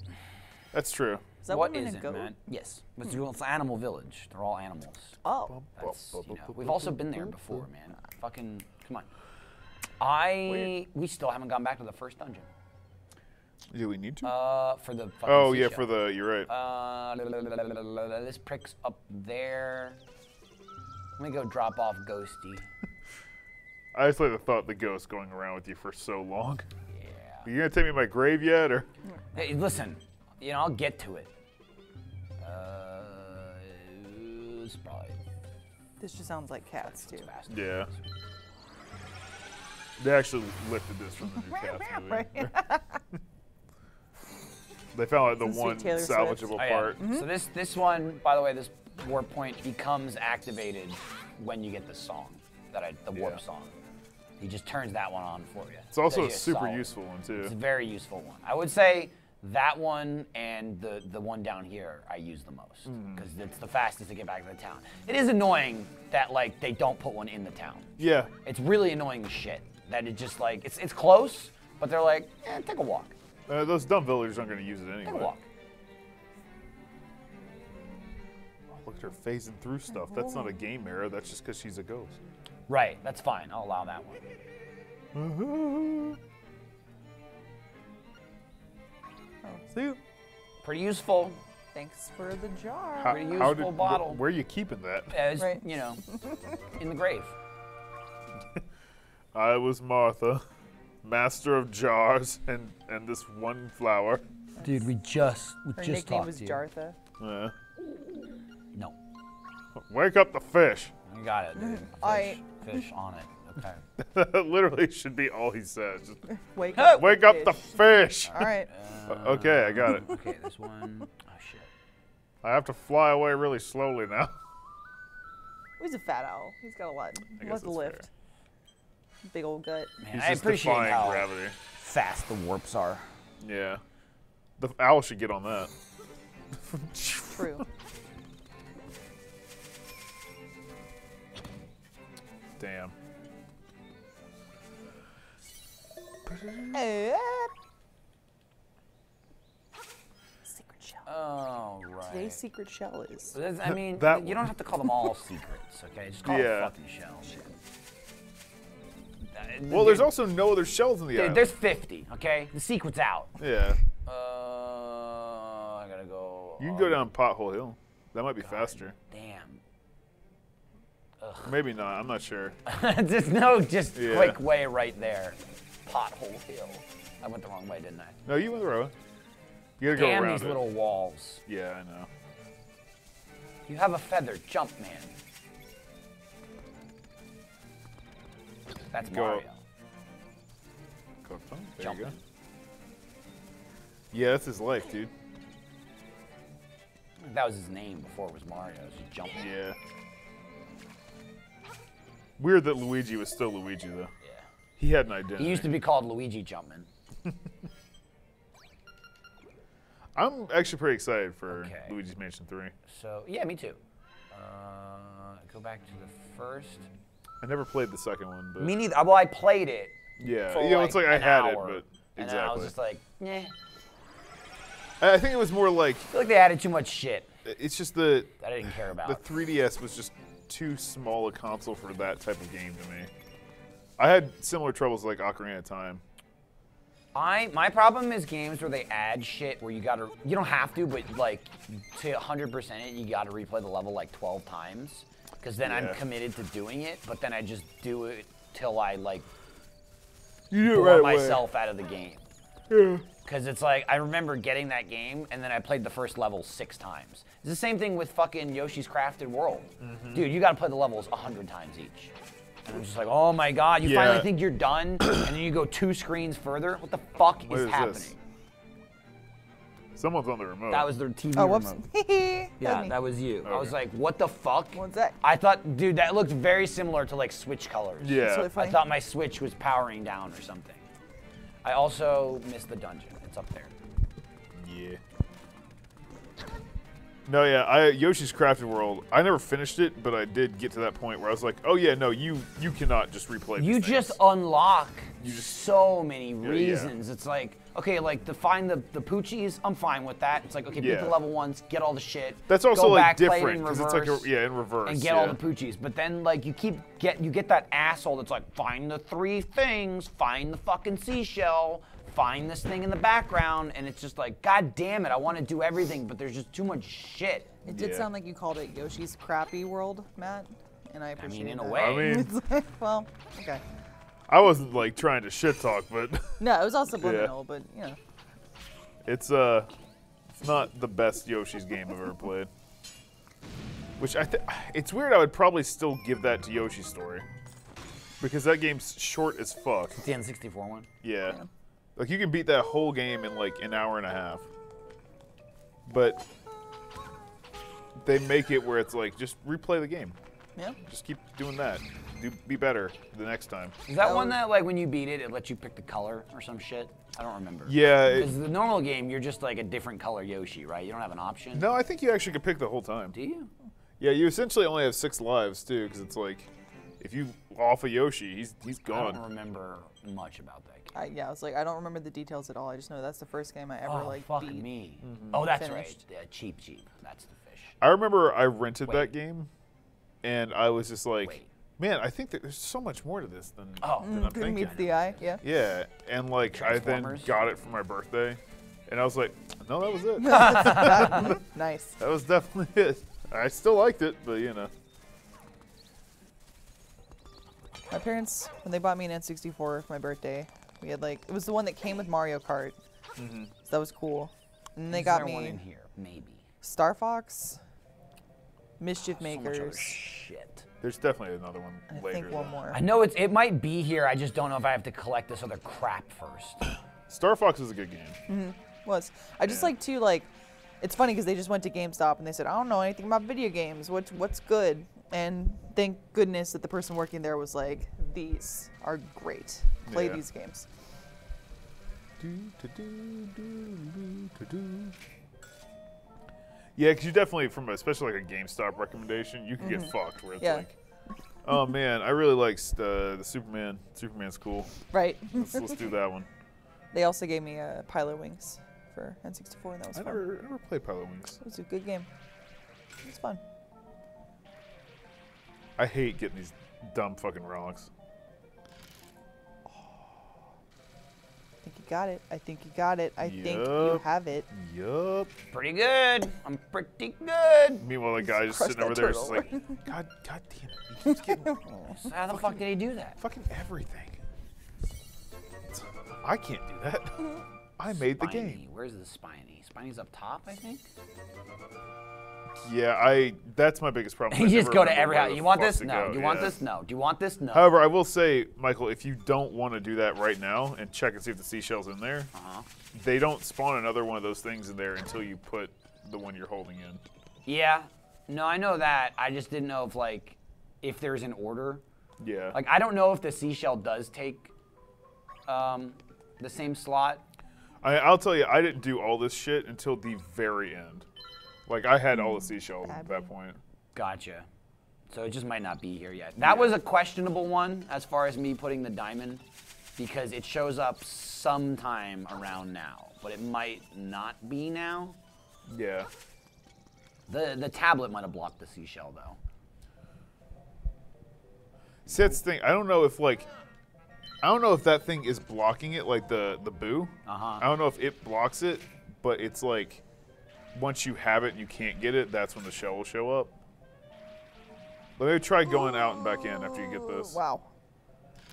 That's true. Is that What one in a isn't, goat? man? Yes. It's Animal Village. They're all animals. Oh. That's, you know, we've also been there before, man. Fucking, come on. We still haven't gone back to the first dungeon. Do we need to? For the fucking Oh yeah, seashell. you're right. This prick's up there. Let me go drop off Ghosty. I just like the thought of the ghost going around with you for so long. Yeah. Are you gonna take me to my grave yet, or? Hey, listen, you know, I'll get to it. It's probably This just sounds like cats too. fast. Yeah. They actually lifted this from the new Cats movie. Right. They found like the Some sweet one Taylor Swift. salvageable Oh, yeah. part. So this one, by the way, this warp point becomes activated when you get the song, the warp Yeah. song. He just turns that one on for you. It's also a Gives you super solid. useful one too. It's a very useful one. I would say that one and the one down here I use the most because it's the fastest to get back to the town. It is annoying that like they don't put one in the town. Yeah. It's really annoying as shit that it just like it's close, but they're like, take a walk. Those dumb villagers aren't gonna use it Take a anyway. walk. Look at her phasing through stuff. That's not a game error. That's just because she's a ghost. Right, that's fine. I'll allow that one. Oh, see? Pretty useful. Thanks for the jar. Pretty useful bottle. Where are you keeping that? As Right. you know, in the grave. I was Martha, master of jars and this one flower. Dude, we just Her nickname was Jartha. Yeah. No, Wake up the fish. you got it, dude. Fish on it. Okay. That literally should be all he says. Just, Wake up. wake up the fish. All right. Okay, I got it. Okay, this one. Oh shit. I have to fly away really slowly now. He's a fat owl. He's got a lot. I He guess wants to that's lift. Big old gut. Man, He's I just appreciate defying how gravity. fast the warps are. Yeah. The owl should get on that. True. Damn. Secret shell. Oh right. Today's secret shell is. I mean, That you don't have to call them all secrets, okay? Just call it Yeah. a fucking shell. Well, there's also no other shells in the Dude, island. there's 50, okay? The secret's out. Yeah. I gotta go. You can go down Pothole Hill. That might be faster. Damn. Maybe not. I'm not sure. Just Yeah. quick way right there. Pothole Hill. I went the wrong way, didn't I? No, you went the right way. You gotta go Damn around these it. little walls. Yeah, I know. You have a feather, jump man. That's Go. Mario. Go up. Oh, there Jumping. you go. Yeah, that's his life, dude. That was his name before it was Mario. It was just jumping. Yeah. Weird that Luigi was still Luigi, though. Yeah. He had an identity. He used to be called Luigi Jumpman. I'm actually pretty excited for Okay. Luigi's Mansion 3. So, yeah, me too. Go back to the first. I never played the second one, but Me neither. Well, I played it. yeah, For you know, it's like I an had hour, it, but And then I was exactly. just like, eh. I think it was more like I feel like they added too much shit it's just the that I didn't care about. the 3DS was just too small a console for that type of game to me. I had similar troubles like Ocarina of Time. My problem is games where they add shit where you don't have to, but like to 100% it, you gotta replay the level like 12 times. Because then I'm Yeah. committed to doing it, but then I just do it till I like You do it bore right away. myself out of the game. Yeah. Because it's like, I remember getting that game, and then I played the first level 6 times. It's the same thing with fucking Yoshi's Crafted World. Dude, you gotta play the levels 100 times each. And I'm just like, oh my god, you Yeah. finally think you're done, and then you go 2 screens further? What the fuck What is is happening? this? Someone's on the remote. That was their TV Oh, whoops. remote. Yeah, me. that was you. I was Okay. like, what the fuck? What's that? I thought, dude, that looked very similar to like Switch colors. Yeah. That's really I funny. thought my Switch was powering down or something. I also missed the dungeon. It's up there. Yeah. No, yeah, Yoshi's Crafted World, I never finished it, but I did get to that point where I was like, oh yeah, no, you cannot just replay You these just things. unlock You just- so many yeah. reasons. It's like, okay, like to find the Poochies, I'm fine with that. It's like, okay, beat Yeah. the level once, get all the shit. That's also go like back, play it different in because it's like reverse, in reverse. and get yeah. all the Poochies. But then like you get that asshole that's like, find the 3 things, find the fucking seashell, find this thing in the background, and it's just like, god damn it, I want to do everything, but there's just too much shit. It did Yeah. sound like you called it Yoshi's Crappy World, Matt, and I appreciate in a that. way. I mean, It's like, well, okay. I wasn't like trying to shit talk, but No, it was all subliminal, but you know. it's not the best Yoshi's game I've ever played. Which it's weird. I would probably still give that to Yoshi's Story because that game's short as fuck. The N64 one. Yeah. Like you can beat that whole game in like an hour and a half. But they make it where it's like just replay the game. Yeah. Just keep doing that. Be better the next time. Is that Oh. one that like when you beat it, it lets you pick the color or some shit? I don't remember. Yeah. Because the normal game, you're just like a different color Yoshi, right? You don't have an option. No, I think you actually could pick the whole time. Do you? Yeah, you essentially only have 6 lives too, because it's like if you off a Yoshi, he's I gone. don't remember much about that game. Yeah, I was like, I don't remember the details at all. I just know that's the first game I ever Oh, like fuck beat. me. Oh, that's Finished. right. Cheap. That's the fish. I remember I rented Wait. that game, and I was just like, Wait. man, I think that there's so much more to this than, Oh. than I'm Couldn't thinking. meet the eye. Yeah. Yeah, and like I then Transformers? got it for my birthday, and I was like, no, that was it. Nice. That was definitely it. I still liked it, but you know. My parents, when they bought me an N64 for my birthday, we had like, it was the one that came with Mario Kart. So that was cool. And they Is got there one in me here? Maybe. Star Fox, Mischief So much other Makers, shit. There's definitely another one and I later. think one though. more. I know it might be here. I just don't know if I have to collect this other crap first. Star Fox is a good game. Was. I just Yeah. like to like, it's funny because they just went to GameStop and they said, I don't know anything about video games. What's good? And thank goodness that the person working there was like, these are great. Play Yeah. these games. Yeah, because you definitely, from especially like a GameStop recommendation, you can get fucked where it's Yeah. like, oh man, I really like the Superman. Superman's cool. Right. Let's do that one. They also gave me Pilot Wings for N64 and that was I fun. never played Pilot Wings. It was a good game. It was fun. I hate getting these dumb fucking rocks. I think you got it. I think you got it. I think you Yup. have it. Yup. Pretty good. I'm pretty good. Meanway, the guy just crushed sitting over that there, just turtle. like, God damn it, he keeps getting How the fuck did he do that? fucking everything. I can't do that. I made the game. Spiny. Where's the spiny? Spiny's up top, I think. Yeah, that's my biggest problem. You I just never go to remember every where house. the You want fuck this? to No. go, Do you want yeah. this? No. Do you want this? No. However, I will say, Michael, if you don't want to do that right now and check and see if the seashell's in there, they don't spawn another one of those things in there until you put the one you're holding in. Yeah. No, I know that. I just didn't know if there's an order. Yeah. Like, I don't know if the seashell does take the same slot. I'll tell you, I didn't do all this shit until the very end. Like, I had all the seashells at that point. Gotcha. So it just might not be here yet. That was a questionable one as far as me putting the diamond, because it shows up sometime around now, but it might not be now. Yeah. The tablet might have blocked the seashell, though. See, that's the thing. I don't know if that thing is blocking it, like the boo. I don't know if it blocks it, but it's like once you have it and you can't get it, that's when the shell will show up. Let me try going out and back in after you get this. Wow.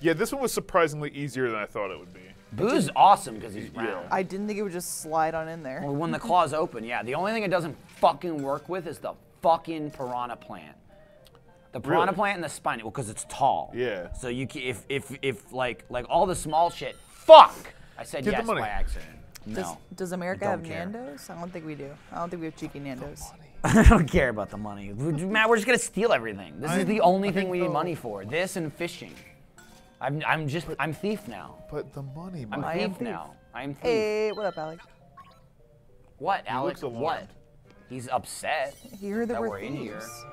Yeah, this one was surprisingly easier than I thought it would be. Boo's awesome because he's round. Yeah. I didn't think it would just slide on in there. Or when the claw's open, yeah. The only thing it doesn't fucking work with is the fucking piranha plant. The piranha Really? plant and the spiny, well, because it's tall. Yeah. So you if like all the small shit, fuck! I said Get the yes money. by accident. No. Does America I have don't care. Nando's? I don't think we do. I don't think we have cheeky Nando's. I don't care about the money. Matt, we're just gonna steal everything. This is the only thing we need money for. This and fishing. I'm thief now. But the money, I'm Mike. I am thief thief. now. I'm thief. Hey, what up, Alec? What, Alex? looks What? alarmed. He's upset. He heard that That we're we're in here. thieves.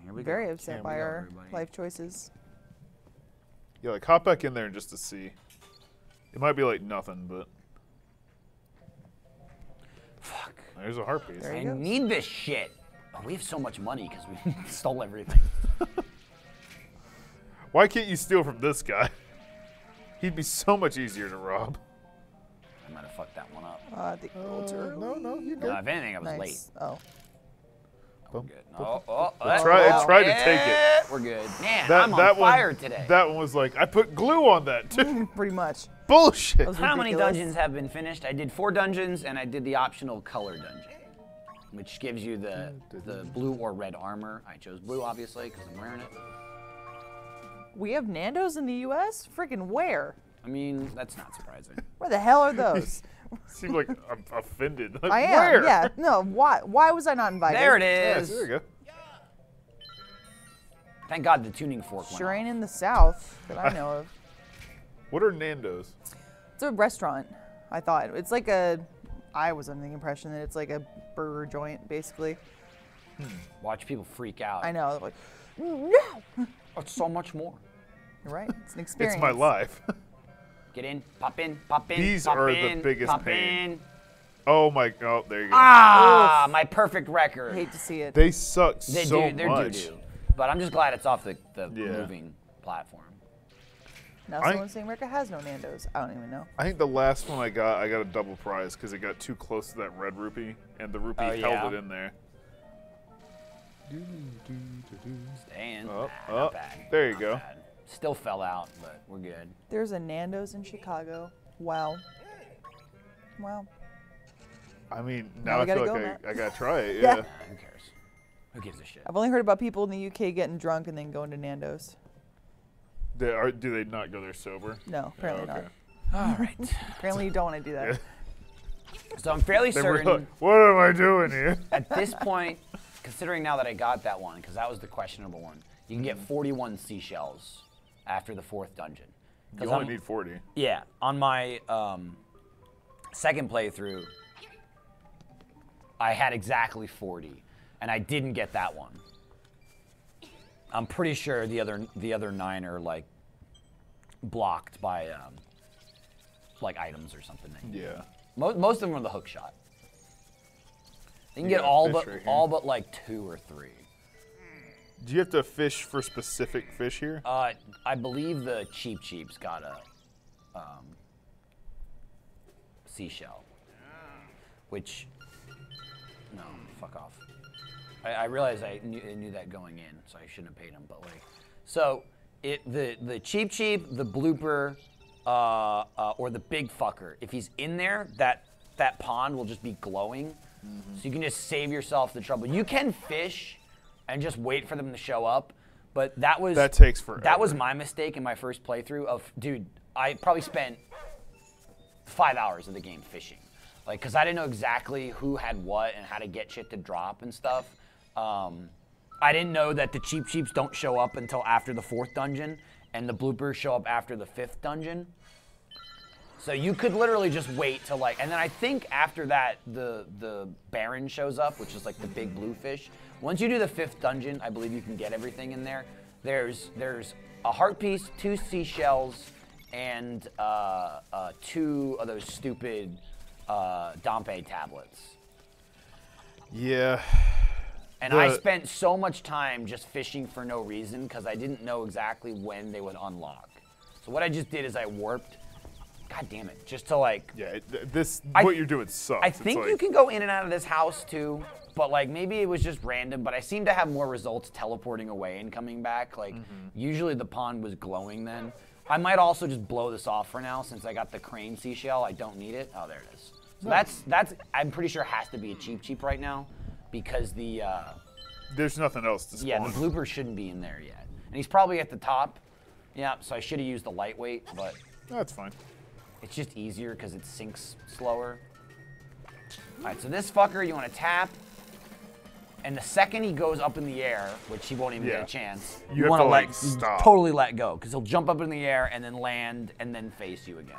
Here we Very go. upset Here by we go, our everybody. life choices. Yeah, like hop back in there just to see. It might be like nothing, but Fuck. there's a heart piece. There I he goes. need this shit. Oh, we have so much money because we stole everything. Why can't you steal from this guy? He'd be so much easier to rob. I might have fucked that one up. I think it's early. No, you're No, if anything, I was late. Nice. Oh. Good. Oh, It tried to take it. We're good. Man, I'm on one, fire today. That one was like, I put glue on that too. Pretty much. Bullshit. was How many ridiculous. dungeons have been finished? I did 4 dungeons, and I did the optional color dungeon, which gives you the blue or red armor. I chose blue, obviously, because I'm wearing it. We have Nando's in the U.S.? Freaking where? I mean, that's not surprising. Where the hell are those? Seems like I'm offended. Like, I am. where? Yeah. No. Why? Why was I not invited? There it Yes, is. there you go. Thank God the tuning fork went Sure off. ain't in the South that I know of. What are Nando's? It's a restaurant. I thought it's like a. I was under the impression that it's like a burger joint, basically. Watch people freak out. I know. Like, no. Oh, it's so much more. You're right. It's an experience. It's my life. Get in, pop in, pop in. These pop are in, the biggest pop pain. In. Oh my. Oh, there you go. Ah, my perfect record. I hate to see it. They suck They so do, they're much. doo-doo. But I'm just glad it's off the Yeah. moving platform. Now I- someone's saying America has no Nando's. I don't even know. I think the last one I got a double prize because it got too close to that red rupee, and the rupee Oh, yeah? held it in there. Staying. Oh, Nah, oh, not bad. there you Not go. bad. Still fell out, but we're good. There's a Nando's in Chicago. Wow. Wow. I mean, Now now we I gotta feel go, like Matt. I gotta try it. Yeah. Yeah. Who cares? Who gives a shit? I've only heard about people in the UK getting drunk and then going to Nando's. Do they not go there sober? No, apparently okay. All right. not. Apparently you don't want to do that. So I'm fairly They were certain like, what am I doing here? at this point, considering now that I got that one, because that was the questionable one, you can get 41 seashells after the 4th dungeon. 'Cause You only I'm- need 40. Yeah, on my second playthrough, I had exactly 40, and I didn't get that one. I'm pretty sure the other 9 are like blocked by like items or something. Yeah. Most of them are the hook shot. You can You get got a all fish but right here. all but like 2 or 3. Do you have to fish for specific fish here? I believe the Cheap's got a seashell, which no, fuck off. I realized I knew that going in, so I shouldn't have paid him. But like, so the Cheap, the blooper, or the big fucker. If he's in there, that pond will just be glowing So you can just save yourself the trouble. You can fish and just wait for them to show up, but that takes forever. That was my mistake in my first playthrough of, dude, I probably spent 5 hours of the game fishing. Like, because I didn't know exactly who had what and how to get shit to drop and stuff. I didn't know that the cheap sheeps don't show up until after the 4th dungeon, and the bloopers show up after the 5th dungeon. So you could literally just wait till like, and then I think after that, the Baron shows up, which is like the big blue fish. Once you do the 5th dungeon, I believe you can get everything in there. There's a heart piece, 2 seashells, and 2 of those stupid Dompe tablets. Yeah. And I spent so much time just fishing for no reason because I didn't know exactly when they would unlock. So what I just did is I warped. God damn it, just to like. Yeah, what you're doing sucks. I think you can go in and out of this house too, but like maybe it was just random. But I seem to have more results teleporting away and coming back. Like usually the pond was glowing then. I might also just blow this off for now since I got the crane seashell. I don't need it. Oh, there it is. So that's I'm pretty sure has to be a cheap right now because the. There's nothing else to spawn. Yeah, the blooper shouldn't be in there yet, and he's probably at the top. Yeah, so I should have used the lightweight, but. That's fine. It's just easier because it sinks slower. All right, so this fucker you want to tap, and the second he goes up in the air, which he won't even get a chance, you want to like stop. Totally let go because he'll jump up in the air and then land and then face you again.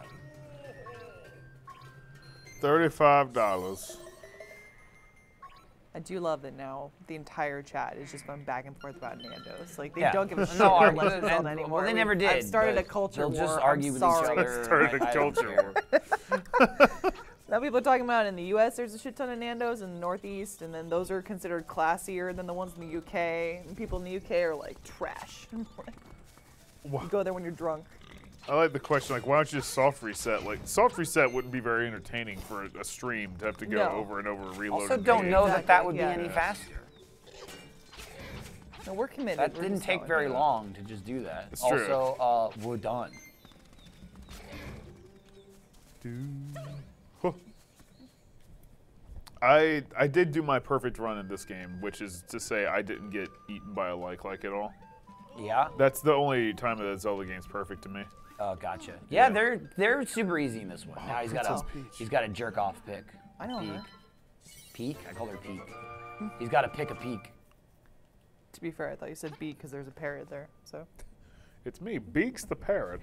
$35. I do love that now the entire chat is just going back and forth about Nando's. Like they Yeah. don't give a shit No about argument. Legend of Zelda anymore. Well, they never did. I've started a but culture they'll war. just argue I'm with sorry. each other. Started a I don't culture care. Now people are talking about in the U.S. there's a shit ton of Nando's in the Northeast, and then those are considered classier than the ones in the U.K. And people in the U.K. are like trash. You go there when you're drunk. I like the question, like, why don't you just soft reset? Like, soft reset wouldn't be very entertaining for a stream to have to go over and over and reload. Also, don't know Exactly, that would be yeah. any faster. No, we're committed. That We're didn't just take going very there. long to just do that. It's true. Also, we're done. Huh. I did do my perfect run in this game, which is to say I didn't get eaten by a like at all. Yeah. That's the only time that Zelda game's perfect to me. Oh, gotcha. Yeah, they're super easy in this one. Now Princess Peach. he's got a jerk off pick. I know Peek. her. Peek? I called her Peek. He's got to pick a peek. To be fair, I thought you said beak because there's a parrot there. So It's me, Beaks the parrot.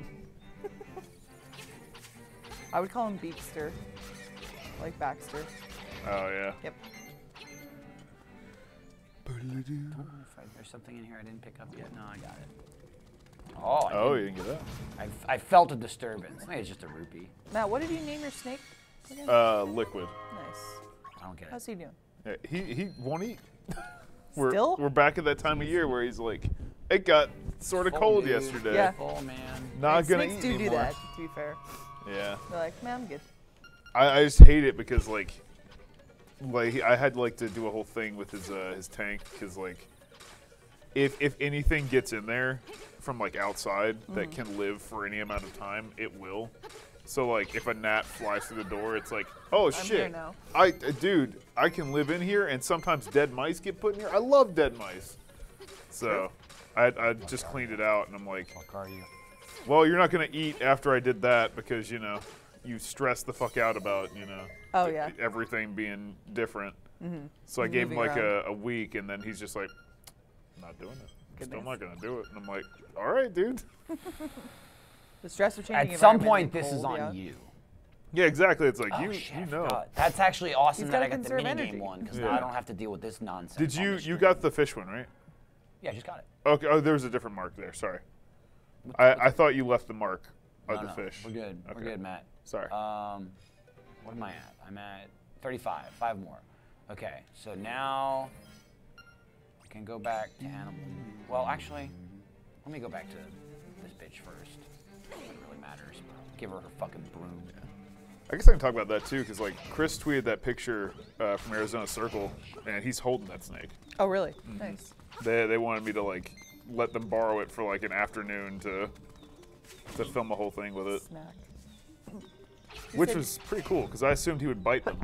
I would call him Beakster, like Baxter. Oh yeah. Yep. There's something in here I didn't pick up yet. No, I got it. Oh, Oh, you didn't get that? I felt a disturbance. Maybe it's just a rupee. Matt, what did you name your snake again? Liquid. Nice. I don't get it. How's he doing? Yeah, he won't eat. Still? We're back at that time of year where he's like, it got sort of cold dude. yesterday. Yeah. Oh, man. Not gonna Snakes eat do anymore. that, to be fair. Yeah. They're like, man, I'm good. I just hate it because like I had like to do a whole thing with his tank because like if anything gets in there from like outside that can live for any amount of time, it will. So like if a gnat flies through the door, it's like, oh here shit, now. dude, I can live in here, and sometimes dead mice get put in here. I love dead mice. So I just cleaned it out, and I'm like, What are you? well, you're not gonna eat after I did that because you know you stress the fuck out about Oh, yeah. everything being different. So I gave him Moving like around. a week, and then he's just like, not doing it. Still Goodness. not gonna do it. And I'm like, all right, dude. The stress of changing At some environment point, and this is cold, on yeah. you. Yeah, exactly. It's like Oh, you shit, I know. forgot. That's actually awesome He's that gotta I got the conserve minigame energy. one because Yeah. now I don't have to deal with this nonsense. Did on you the you stream. got the fish one, right? Yeah, I just got it. Okay. Oh, there was a different mark there. Sorry. I thought you left the mark of the No, fish. We're good. Okay. We're good, Matt. Sorry. What am I at? I'm at 35. 5 more. Okay, so now I can go back to animal. Well, actually, let me go back to this bitch first. It really matters. Give her her fucking broom. I guess I can talk about that too, because like Chris tweeted that picture from Arizona Circle, and he's holding that snake. Oh, really? Nice. They wanted me to like let them borrow it for like an afternoon to film a whole thing with it. Snack. Which was pretty cool because I assumed he would bite them.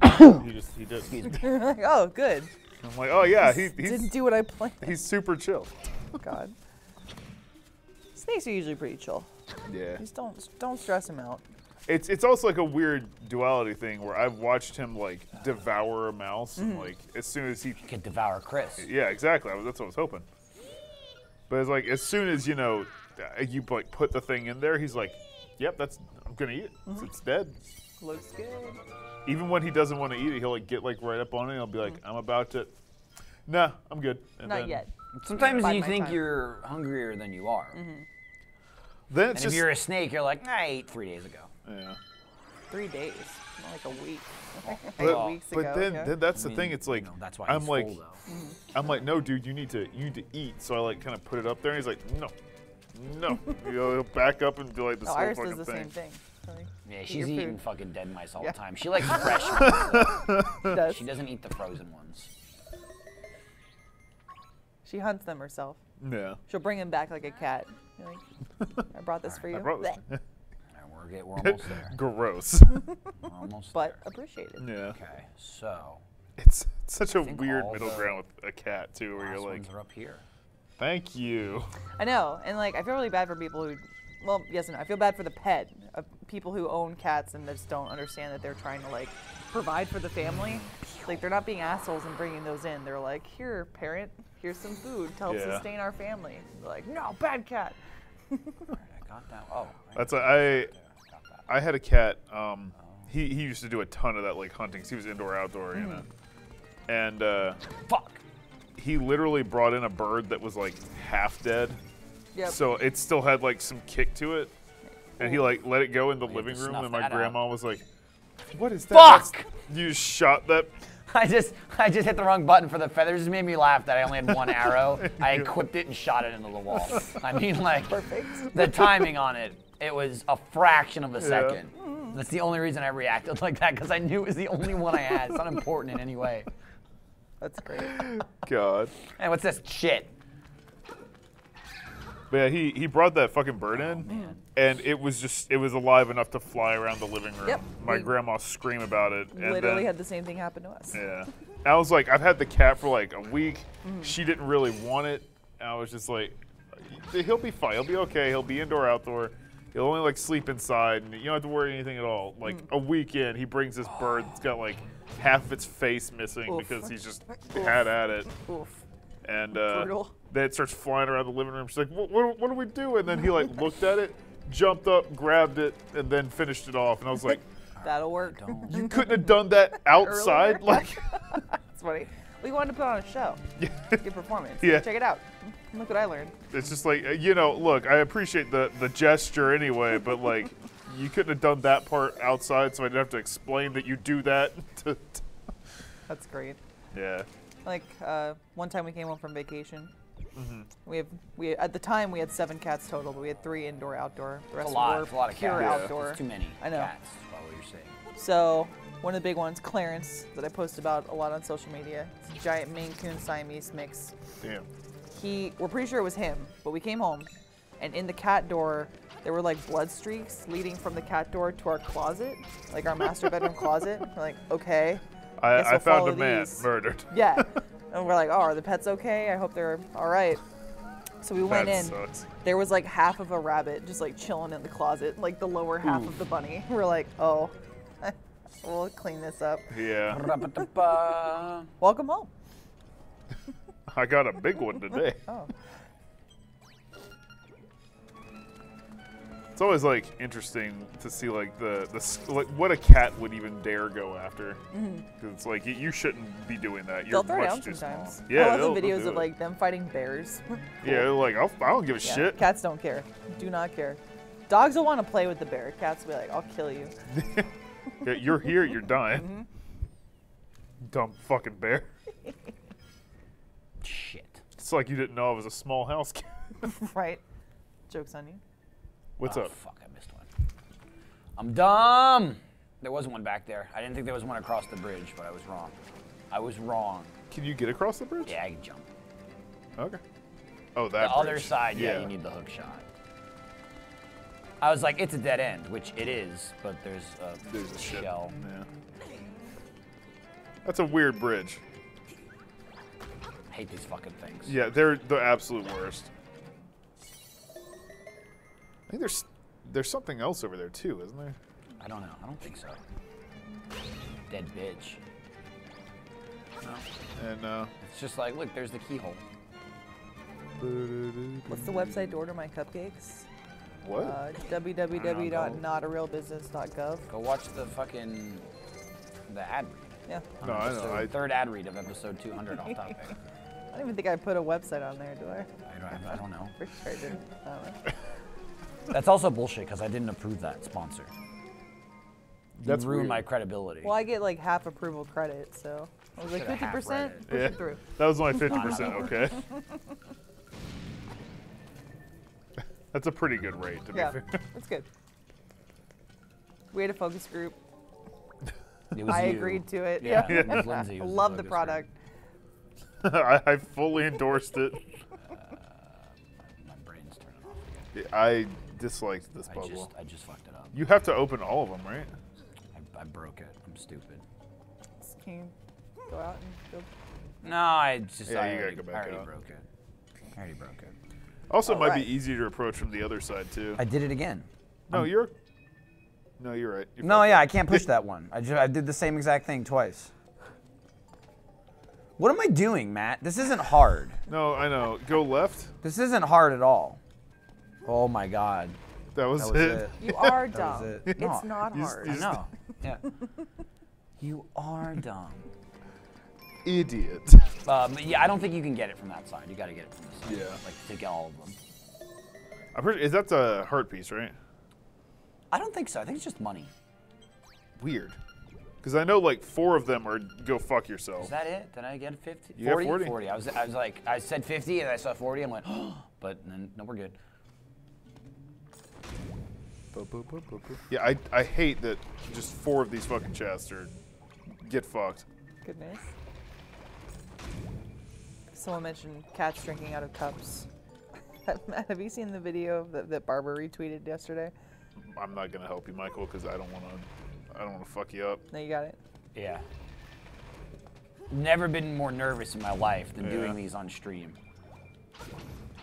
he did. Oh, good. I'm like, oh yeah, he's Didn't do what I planned. he's super chill. God. Snakes are usually pretty chill. Yeah. Just don't stress him out. It's also like a weird duality thing where I've watched him like devour a mouse and like as soon as he Could devour Chris. yeah, exactly. That's what I was hoping. But it's like as soon as you like put the thing in there, he's like, "Yep, I'm gonna eat it. It's dead." Looks good. Even when he doesn't want to eat it, he'll like get like right up on it. And he'll be like, "I'm about to." Nah, I'm good. And Not then, yet. Sometimes Bide you my think time. you're hungrier than you are. Then And it's if just you're a snake, you're like, I ate 3 days ago. yeah. 3 days, not like a week. But, 8 weeks but ago. then, yeah. then that's I the thing. mean, It's like you know, that's why I'm he's like full, though. I'm like, no, dude, you need to eat. So I like kind of put it up there, and he's like, no. He'll back up and do like this No, whole Iris fucking does the thing. same thing. Like, Yeah, eat she's your eating food. fucking dead mice all Yeah. the time. She likes fresh mice. She does. She doesn't eat the frozen ones. She hunts them herself. Yeah. She'll bring him back like a cat. You're like, I brought this for you. I brought this. Blech. And we're almost there. Gross. We're almost But there. appreciated. Yeah. Okay, so It's such a think weird all middle the ground with a cat too, where last you're like, ones are up here. thank you. I know, and like I feel really bad for people who, well, yes and no. I feel bad for the pet, people who own cats and just don't understand that they're trying to like provide for the family. Like they're not being assholes and bringing those in. They're like, here, parent, here's some food to help Yeah. sustain our family. They're like, no, bad cat. I got that. Oh, That's got I that. had a cat. He used to do a ton of that like hunting. 'Cause he was indoor outdoor, you know. And Fuck. he literally brought in a bird that was like half dead. Yep. So it still had like some kick to it. And he like let it go in the have living to room, snuff and my that out. grandma was like, "What is that? Fuck! That's- You just shot that." I just hit the wrong button for the feathers. It just made me laugh that I only had one arrow. I equipped it and shot it into the wall. I mean, like, Perfect. the timing on it, it was a fraction of a second. That's the only reason I reacted like that, because I knew it was the only one I had. It's not important in any way. That's great. God. Hey, what's this shit? But yeah, he brought that fucking bird in, and it was alive enough to fly around the living room. Yep. My We grandma scream about it. And Literally then, had the same thing happen to us. Yeah. I was like, I've had the cat for like a week. She didn't really want it. And I was just like, he'll be fine. He'll be okay. He'll be indoor, outdoor. He'll only like sleep inside, and you don't have to worry anything at all. Like a week in, he brings this bird that's got like half of its face missing Oof. because he's just had at it. Oof. And Brutal. then it starts flying around the living room. She's like, what do we do? And then he like looked at it, jumped up, grabbed it, and then finished it off. And I was like, That'll work. you couldn't have done that outside? Earlier? Like, That's funny. We wanted to put on a show. Good performance. Yeah. Check it out. Look what I learned. it's just like, look, I appreciate the gesture anyway, but like, you couldn't have done that part outside, so I didn't have to explain that you do that. That's great. Yeah. Like one time we came home from vacation. We at the time we had 7 cats total, but we had 3 indoor, outdoor. The rest It's a lot. were It's a lot of pure cats. outdoor. It's too many I know. cats, is what you're saying. So one of the big ones, Clarence, that I post about a lot on social media. It's a giant Maine Coon Siamese mix. Damn. We're pretty sure it was him, but we came home, and in the cat door, there were like blood streaks leading from the cat door to our closet, like our master bedroom closet. We're like, okay. Guess I we'll found follow a man these. murdered. Yeah. And we're like, oh, are the pets okay? I hope they're all right. So we went That in. sucks. There was like half of a rabbit just like chilling in the closet, like the lower half of the bunny. We're like, oh, we'll clean this up. Yeah. Ra-ba-da-ba. Welcome home. I got a big one today. Oh. It's always like interesting to see like like what a cat would even dare go after. Because it's like you shouldn't be doing that. You're They'll throw much down too sometimes. small. Yeah, I they'll love the do videos of it. like them fighting bears. Yeah, they're like I don't give a Yeah, shit. Cats don't care. Do not care. Dogs will want to play with the bear. Cats will be like, I'll kill you. Yeah, you're here, you're dying. Dumb fucking bear. Shit. It's like you didn't know I was a small house cat. Right? Joke's on you. What's Oh, up? fuck, I missed one. I'm dumb. There was one back there. I didn't think there was one across the bridge, but I was wrong. I was wrong. Can you get across the bridge? Yeah, I can jump. Okay. Oh, that The other bridge. side, yeah, you need the hook shot. I was like, it's a dead end, which it is, but there's a ship. shell. Yeah. That's a weird bridge. I hate these fucking things. Yeah, they're the absolute worst. I think there's something else over there too, isn't there? I don't know. I don't think so. Dead bitch. No. And It's just like, look, there's the keyhole. What's the website to order my cupcakes? what? www.notarealbusiness.gov. Go watch the fucking ad read. Yeah. No, I know. Third ad read of episode 200 off topic. I don't even think I put a website on there, do I? I don't know. For sure I didn't. I don't know. That's also bullshit because I didn't approve that sponsor. That's You ruined weird. my credibility. Well, I get like half approval credit, so I was like Should've half 50%, read it. push Yeah, it through. that was only 50%. Okay. That's a pretty good rate, to be Yeah, fair. that's good. We had a focus group. It was I you. agreed to it. Yeah, Yeah. it was Lindsay. I love the product. I fully endorsed it. My brain's turning off. I disliked this puzzle. I just fucked it up. You have to open all of them, right? I broke it. I'm stupid. Can you go out and go? No, I just Yeah, I you gotta already, go back I already out. broke it. I already broke it. Also, it might Alright. be easier to approach from the other side too. I did it again. No, you're right. You No, fucked yeah, up. I can't push that one. I did the same exact thing twice. What am I doing, Matt? This isn't hard. No, I know. Go left. This isn't hard at all. Oh my god. That was, That was it. You are That dumb. was it. It's No, not you hard. I know. Yeah. You are dumb. Idiot. Yeah, I don't think you can get it from that side. You got to get it from this side. Yeah. Like to get all of them. I'm pretty. Is that the heart piece, right? I don't think so. I think it's just money. Weird. Because I know like 4 of them are go fuck yourself. Is that it? Did I get 50? You got 40. 40. I was like, I said 50 and I saw 40. I'm like, oh, but then, no, we're good. Yeah, I hate that just 4 of these fucking chests are get fucked. Goodness. Someone mentioned cats drinking out of cups. Have you seen the video that Barbara retweeted yesterday? I'm not gonna help you, Michael, because I don't want to fuck you up. No, you got it. Yeah. Never been more nervous in my life than Yeah. doing these on stream.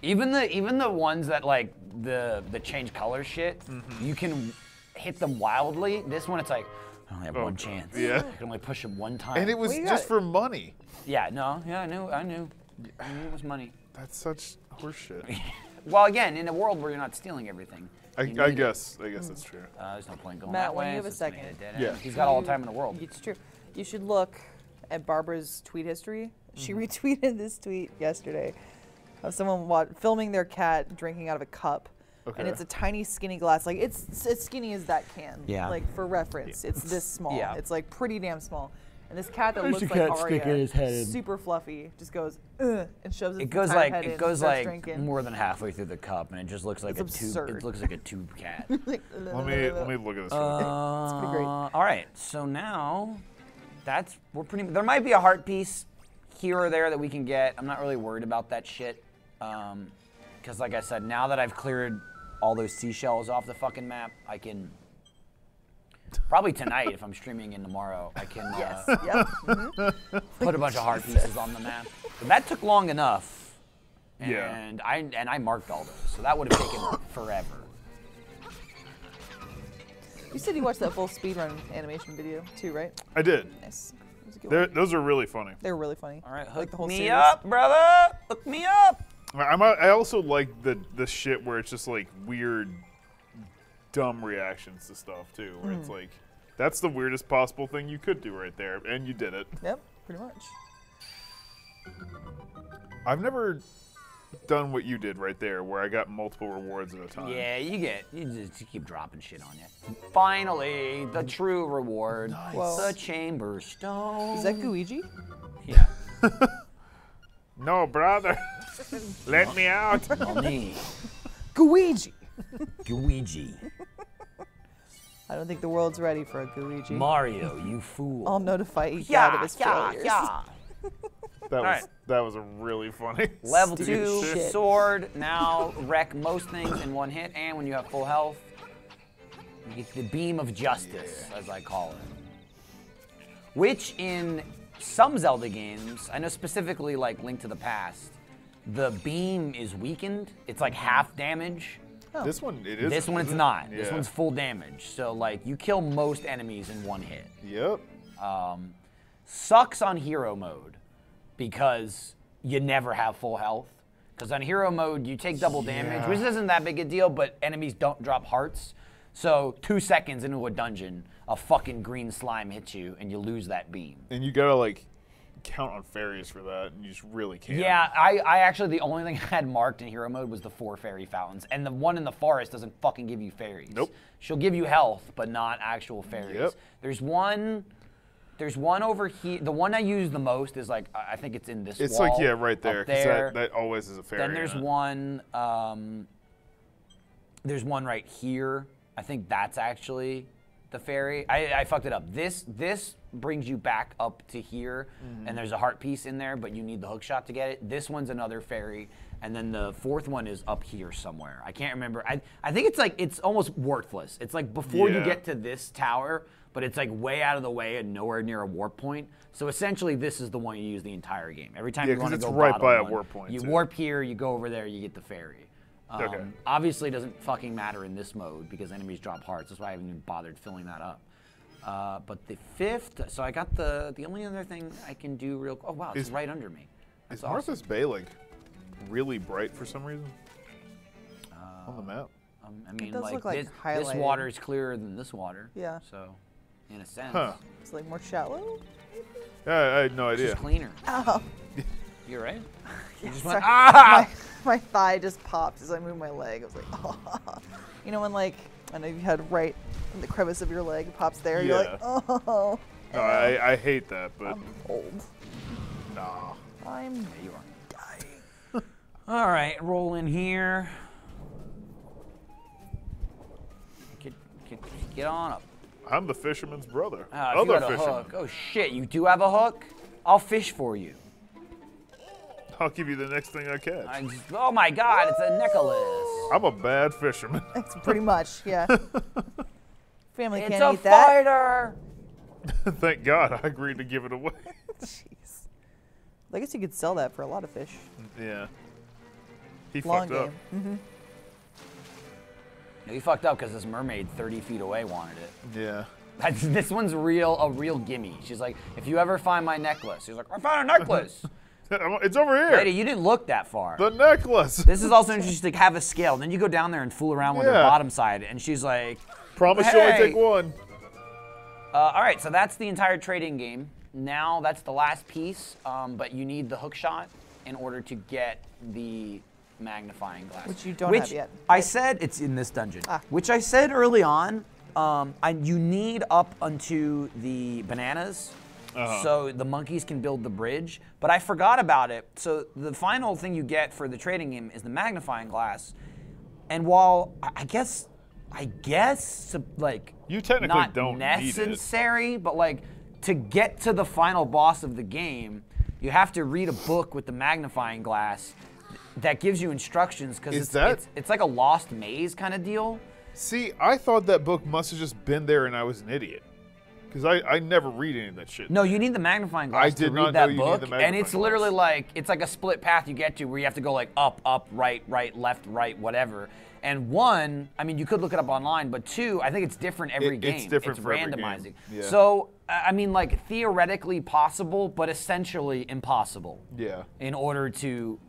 Even the ones that like the change color shit, you can hit them wildly. This one, it's like I only have one chance. yeah. I can only push them one time. And it was Well, you got just it. for money. Yeah, no, yeah, I knew it was money. That's such horseshit. Well, again, in a world where you're not stealing everything. I you need it. guess that's true. There's no point going Matt, that when way. you have a so it's made second. dead end. Yeah. He's got all the time in the world. It's true. You should look at Barbara's tweet history. She retweeted this tweet yesterday of someone filming their cat drinking out of a cup. Okay. And it's a tiny skinny glass. Like it's as skinny as that can. Yeah. Like for reference, it's this small. Yeah. It's like pretty damn small. And this cat that There's looks a like cat Arya, sticking his head in. super fluffy, just goes and shoves its It goes entire like head in it and goes starts like drinking. more than halfway through the cup, and it just looks like It's a tube. absurd. It looks like a tube cat. Let me look at this. It's pretty great. All right, so now we're pretty. There might be a heart piece here or there that we can get. I'm not really worried about that shit, because like I said, now that I've cleared all those seashells off the fucking map, I can. Probably tonight, if I'm streaming in tomorrow, I can Yes. Yep. put a bunch of heart pieces on the map. But that took long enough, and Yeah. I marked all those, so that would have taken forever. You said you watched that full speedrun animation video too, right? I did. Nice. It was a good one. Those are really funny. They were really funny. All right, hook Like the whole me series. up, brother. Hook me up. I also like the shit where it's just like weird, dumb reactions to stuff too. Where it's like, that's the weirdest possible thing you could do right there, and you did it. Yep, pretty much. I've never done what you did right there, where I got multiple rewards at a time. Yeah, you just keep dropping shit on you. Finally, the true reward, Whoa. the chamber stone. Is that Guiji? Yeah. No, brother. Let me out. Money. Guiji! Luigi. I don't think the world's ready for a Guiji. Mario, you fool. I'll notify each out of his failures. That was a really funny. Level Stupid 2 shit. sword. Now wreck most things in one hit, and when you have full health, You get the beam of justice, as I call it. Which in some Zelda games, I know specifically like Link to the Past, the beam is weakened. It's like half damage. Oh. This one, it is. This one, it's not. Yeah. This one's full damage. So like, you kill most enemies in one hit. Yep. Sucks on hero mode because you never have full health. Because on hero mode, you take double damage, which isn't that big a deal, but enemies don't drop hearts. So 2 seconds into a dungeon, a fucking green slime hits you, and you lose that beam. And you gotta like count on fairies for that, and you just really can't. Yeah, I actually, the only thing I had marked in hero mode was the 4 fairy fountains. And the one in the forest doesn't fucking give you fairies. Nope. She'll give you health, but not actual fairies. Yep. There's one over here. The one I use the most is like, I think it's in this It's wall. like, yeah, right there. Up there. That always is a fairy. Then there's one right here. I think that's actually the fairy. I fucked it up. This brings you back up to here, and there's a heart piece in there, but you need the hook shot to get it. This one's another fairy, and then the 4th one is up here somewhere. I can't remember. I think it's like, it's almost worthless. It's like before you get to this tower, but it's like way out of the way and nowhere near a warp point. So essentially, this is the one you use the entire game. Every time you want to go right bottom by a one, warp point, you too. warp here, you go over there, you get the fairy. Okay. Obviously, it doesn't fucking matter in this mode because enemies drop hearts. That's why I haven't even bothered filling that up. But the 5th, so I got the only other thing I can do real. Oh wow, it's right under me. That's Is awesome. Martha's Bay like really bright for some reason on the map? I mean, does like, look like this highlighted. water is clearer than this water. Yeah. So, in a sense, Huh. It's like more shallow. Yeah, I had no it's idea. just cleaner. Ow. You're right. You just Sorry. went, ah! My thigh just popped as I moved my leg. I was like, oh. You know when like, I know you had right in the crevice of your leg, it pops there. You're like, oh. No, I hate that, but I'm old. nah. I'm Yeah, you are. dying. All right, roll in here. Get on up. I'm the fisherman's brother. If you Other had a fisherman. hook. Oh shit, you do have a hook? I'll fish for you. I'll give you the next thing I catch. Oh my god, it's a necklace. I'm a bad fisherman. It's pretty much, yeah. Family It's can't a eat that. fighter. Thank God I agreed to give it away. Jeez. I guess you could sell that for a lot of fish. Yeah. He Long fucked up. game. Mm-hmm. No, you fucked up because this mermaid 30 feet away wanted it. Yeah. This one's a real gimme. She's like, if you ever find my necklace. She's like, I found a necklace. It's over here. Lady, you didn't look that far. The necklace. This is also interesting to have a scale. Then you go down there and fool around with her Yeah. bottom side, and she's like, Promise you only Hey. take one. all right, so that's the entire trading game. Now that's the last piece, but you need the hook shot in order to get the magnifying glass. Which you don't have yet. I said it's in this dungeon. Ah. Which I said early on, you need up unto the bananas. So the monkeys can build the bridge, but I forgot about it. So the final thing you get for the trading game is the magnifying glass. And while I guess like You technically not don't need it. necessary, but like to get to the final boss of the game, you have to read a book with the magnifying glass that gives you instructions because it's like a lost maze kind of deal. See, I thought that book must have just been there and I was an idiot. Because I never read any of that shit. No, you need the magnifying glass I to did read not that know you need book, the and magnifying it's literally glass. like it's like a split path you get to where you have to go like up, right, left, whatever. And one, I mean, you could look it up online, but two, I think it's different every game. It's different for every randomizing. game. Yeah. So, I mean, like theoretically possible, but essentially impossible. Yeah. In order to,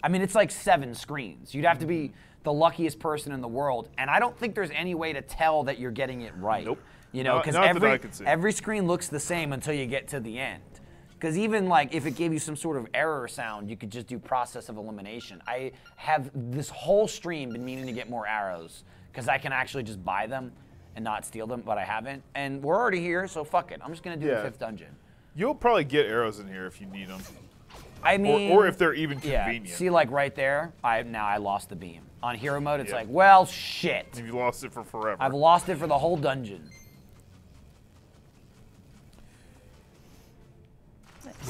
I mean, it's like 7 screens. You'd have to be the luckiest person in the world, and I don't think there's any way to tell that you're getting it right. Nope. You know, because Not that I can see. every screen looks the same until you get to the end. Because even like if it gave you some sort of error sound, you could just do process of elimination. I have this whole stream been meaning to get more arrows because I can actually just buy them and not steal them, but I haven't. And we're already here, so fuck it. I'm just gonna do the 5th dungeon. You'll probably get arrows in here if you need them. I mean, Or if they're even yeah. convenient. See, like right there, now I lost the beam. On hero mode, it's Yeah. like, well, shit. If you lost it for forever. I've lost it for the whole dungeon.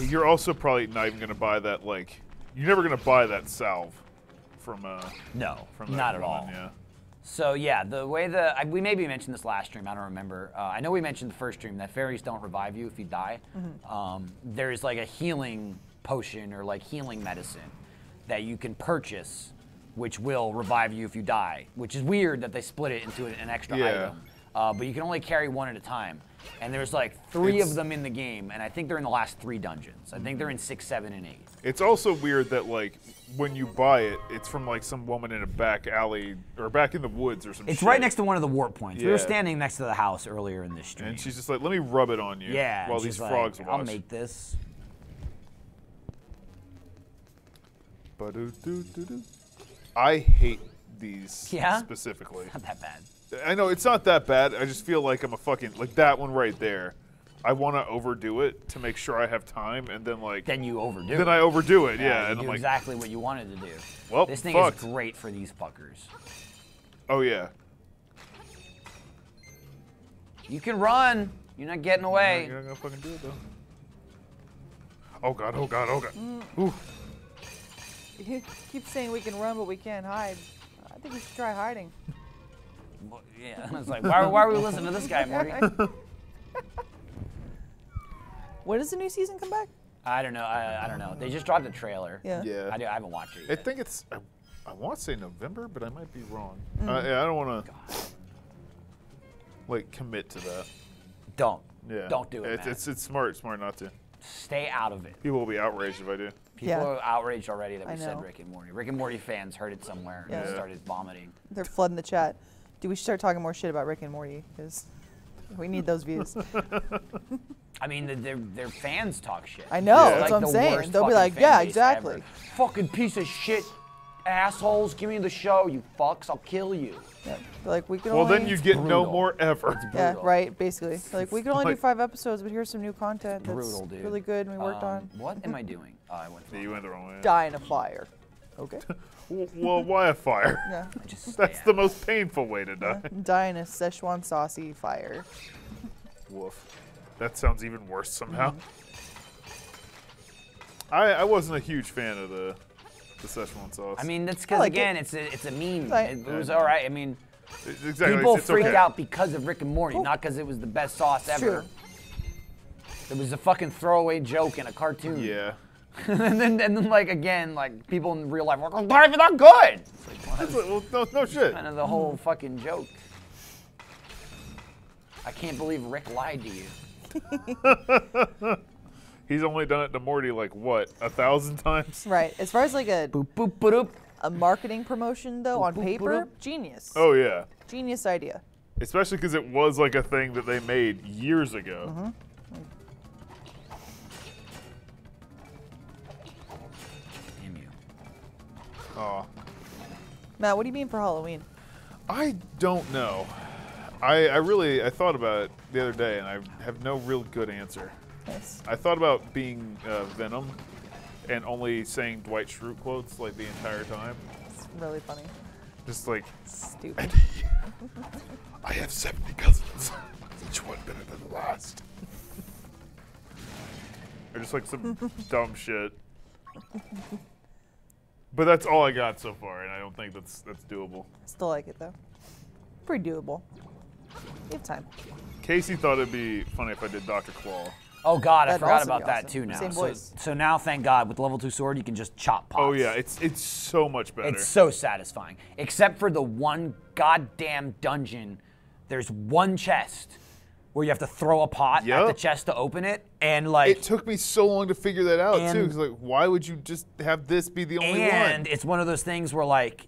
You're also probably not even going to buy that, like, you're never going to buy that salve from No, from that not at woman, all. Yeah. So yeah, the way we maybe mentioned this last stream. I don't remember. I know we mentioned the first stream that fairies don't revive you if you die. There's like a healing potion or like healing medicine that you can purchase, which will revive you if you die. Which is weird that they split it into an extra item. But you can only carry one at a time. And there's like 3 of them in the game, and I think they're in the last 3 dungeons. I think they're in 6, 7, and 8. It's also weird that like when you buy it, it's from like some woman in a back alley or back in the woods or some It's shit. right next to one of the warp points. We Yeah. were standing next to the house earlier in this stream. And she's just like, let me rub it on you yeah, while and these she's frogs like, watch. I'll make this. Ba-do-do-do-do. I hate these specifically. Not that bad. I know it's not that bad. I just feel like I'm a fucking like that one right there. I want to overdo it to make sure I have time, and then like Then you overdo it. then I overdo it. Yeah, you and I'm do like, exactly what you wanted to do. well, This thing fucked. is great for these fuckers. Oh yeah. You can run. You're not getting away. You're not gonna fucking do it though. Oh god! Oh god! Oh god! Ooh. You keep saying we can run, but we can't hide. I think we should try hiding. Well, yeah, I was like, why are we listening to this guy, Morty? When does the new season come back? I don't know. I don't know. They just dropped a trailer. Yeah. Yeah. I haven't watched it I yet. think it's. I want to say November, but I might be wrong. Yeah, I don't want to like commit to that. Don't. Yeah. Don't do it, man. It's smart not to. Stay out of it. People will be outraged if I do. People Yeah. are outraged already that we I said know. Rick and Morty. Rick and Morty fans heard it somewhere Yeah. and started vomiting. They're flooding the chat. Dude, we should start talking more shit about Rick and Morty because we need those views. I mean, their fans talk shit. I know, They're that's like what I'm the saying. worst They'll be fucking like, fan yeah, base exactly. ever. Fucking piece of shit, assholes. Give me the show, you fucks. I'll kill you. Yeah. They're like, we can Well, only... then you get no brutal. more ever. Yeah, brutal. right, basically. They're like, we can only do like- 5 episodes, but here's some new content that's Brutal, dude. really good and we worked on. What am I doing? Oh, I went. Yeah, you went the wrong way. Die in a fire. Okay. Well, why a fire? Yeah. That's the most painful way to die. Die in a Szechuan saucy fire. Woof. That sounds even worse somehow. I wasn't a huge fan of the Szechuan sauce. I mean, that's because like again, it. it's a meme. Right. It was all right. I mean, exactly. people it's freaked okay. out because of Rick and Morty, not because it was the best sauce ever. Sure. It was a fucking throwaway joke in a cartoon. Yeah. and then like again, like people in real life were like, "Why are you not good?" It's like, well, that's Well, no shit. kind of the whole fucking joke. I can't believe Rick lied to you. He's only done it to Morty like what, 1,000 times? Right. As far as like a Boop boop boop. a marketing promotion though on boop, paper, boop. genius. Oh yeah. Genius idea. Especially because it was like a thing that they made years ago. Damn you. Oh, Matt, what do you mean for Halloween? I don't know. I thought about it the other day, and I have no real good answer. Nice. I thought about being Venom and only saying Dwight Schrute quotes like the entire time. It's really funny. Just like, Stupid. I have 70 cousins, each one better than the last. Or just like some dumb shit. But that's all I got so far, and I don't think that's doable. Still like it though. Pretty doable. You have time. Casey thought it'd be funny if I did Dr. Claw. Oh God, I That'd forgot also about be that awesome. too. Now, Same voice. so now, thank God, with level 2 sword, you can just chop pots. Oh yeah, it's so much better. It's so satisfying. Except for the one goddamn dungeon, there's one chest where you have to throw a pot at Yep. the chest to open it, and like, It took me so long to figure that out too. And- Because like, why would you just have this be the only and one? it's one of those things where like,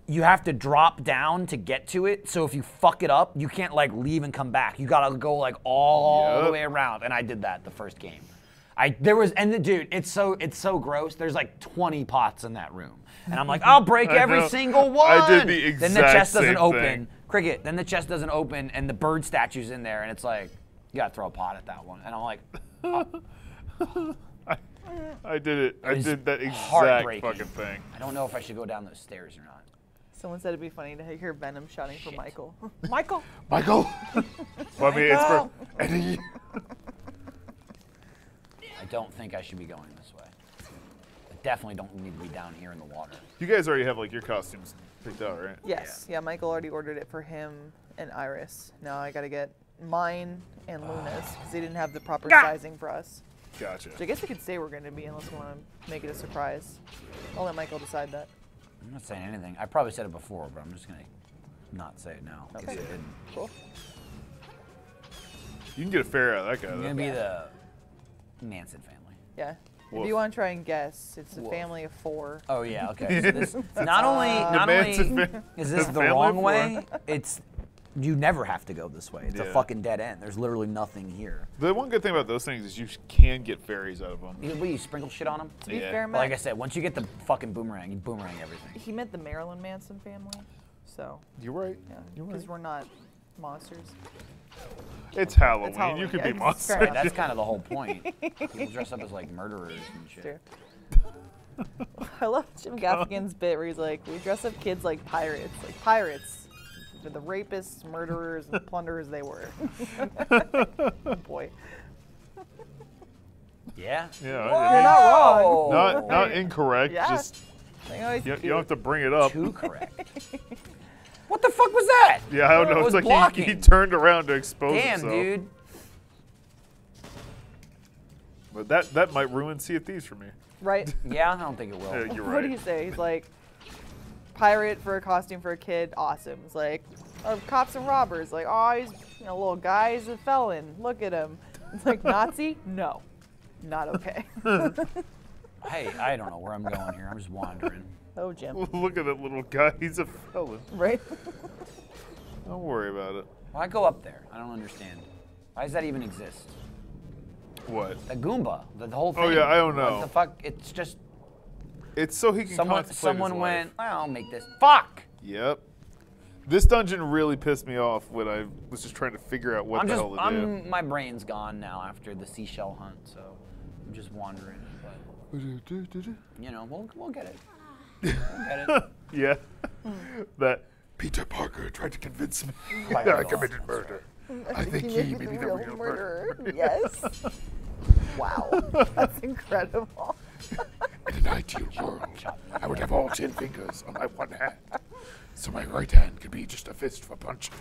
you have to drop down to get to it. So if you fuck it up, you can't like leave and come back. You gotta go like all the Yep. way around. And I did that the first game. Dude, it's so gross. There's like 20 pots in that room, and I'm like, I'll break I every know. single one. I did the Then the exact chest doesn't same open. thing. Cricket. Then the chest doesn't open, and the bird statue's in there, and it's like, you gotta throw a pot at that one. And I'm like, I did it. I was did that exact heartbreaking. fucking thing. I don't know if I should go down those stairs or not. Someone said it'd be funny to hear Venom shouting for Michael. Michael! Michael. Well, I mean, it's for Michael. Eddie. I don't think I should be going this way. I definitely don't need to be down here in the water. You guys already have like your costumes picked out, right? Yes. Yeah, Michael already ordered it for him and Iris. Now I gotta get mine and Luna's because they didn't have the proper sizing for us. Gotcha. So I guess we could say we're going to be unless we want to make it a surprise. I'll let Michael decide that. I'm not saying anything. I probably said it before, but I'm just gonna not say it now because Okay. it didn't. Cool. You can get a fairy out of that guy, It's though. gonna be the Manson family. Yeah. Woof. If you want to try and guess, it's a Woof. family of 4. Oh yeah, okay. So this, not only Manson is this the the family wrong of way, it's you never have to go this way. It's a Yeah. fucking dead end. There's literally nothing here. The one good thing about those things is you can get fairies out of them. You sprinkle shit on them. To be Yeah. fair, Like I Matt, said, once you get the fucking boomerang, you boomerang everything. he meant the Marilyn Manson family. So, You're right. yeah. You're Because right. we're not monsters. It's Halloween. It's Halloween, You could yeah, be fair monsters. enough. That's kind of the whole point. People dress up as like murderers and shit. True. I love Jim Gaffigan's bit where he's like, we dress up kids like pirates. Like pirates. They're the rapists, murderers, and plunderers they were. Oh, boy. Yeah. Yeah. You're not wrong. Not incorrect. Yeah. Just They always you don't have to bring it up. Too correct. What the fuck was that? Yeah, I don't know. It It's was like he blocking. turned around to expose Damn, himself. dude. But that might ruin Sea of Thieves for me. Right? Yeah, I don't think it will. Yeah, you're What right. do you say? He's like, pirate for a costume for a kid, awesome. It's like, cops and robbers, like, oh, he's a little guy, he's a felon. Look at him. It's like, Nazi? No. Not okay. Hey, I don't know where I'm going here. I'm just wandering. Oh, Jim. Look at that little guy. He's a felon. Right? Don't worry about it. Why go up there? I don't understand. Why does that even exist? What? The Goomba, the whole thing. Oh, yeah, I don't know. What the fuck? It's just It's so he can contemplate his someone life. went, well, I'll make this. Fuck! Yep. This dungeon really pissed me off when I was just trying to figure out what the hell to do. My brain's gone now after the seashell hunt, so I'm just wandering. But, you know, we'll get it. We'll get it. Yeah. That Peter Parker tried to convince me Quite that I well. committed murder. I think he may be the real murderer. Yes. Wow. That's incredible. In an ideal world, I would have all 10 fingers on my one hand, so my right hand could be just a fist for punching.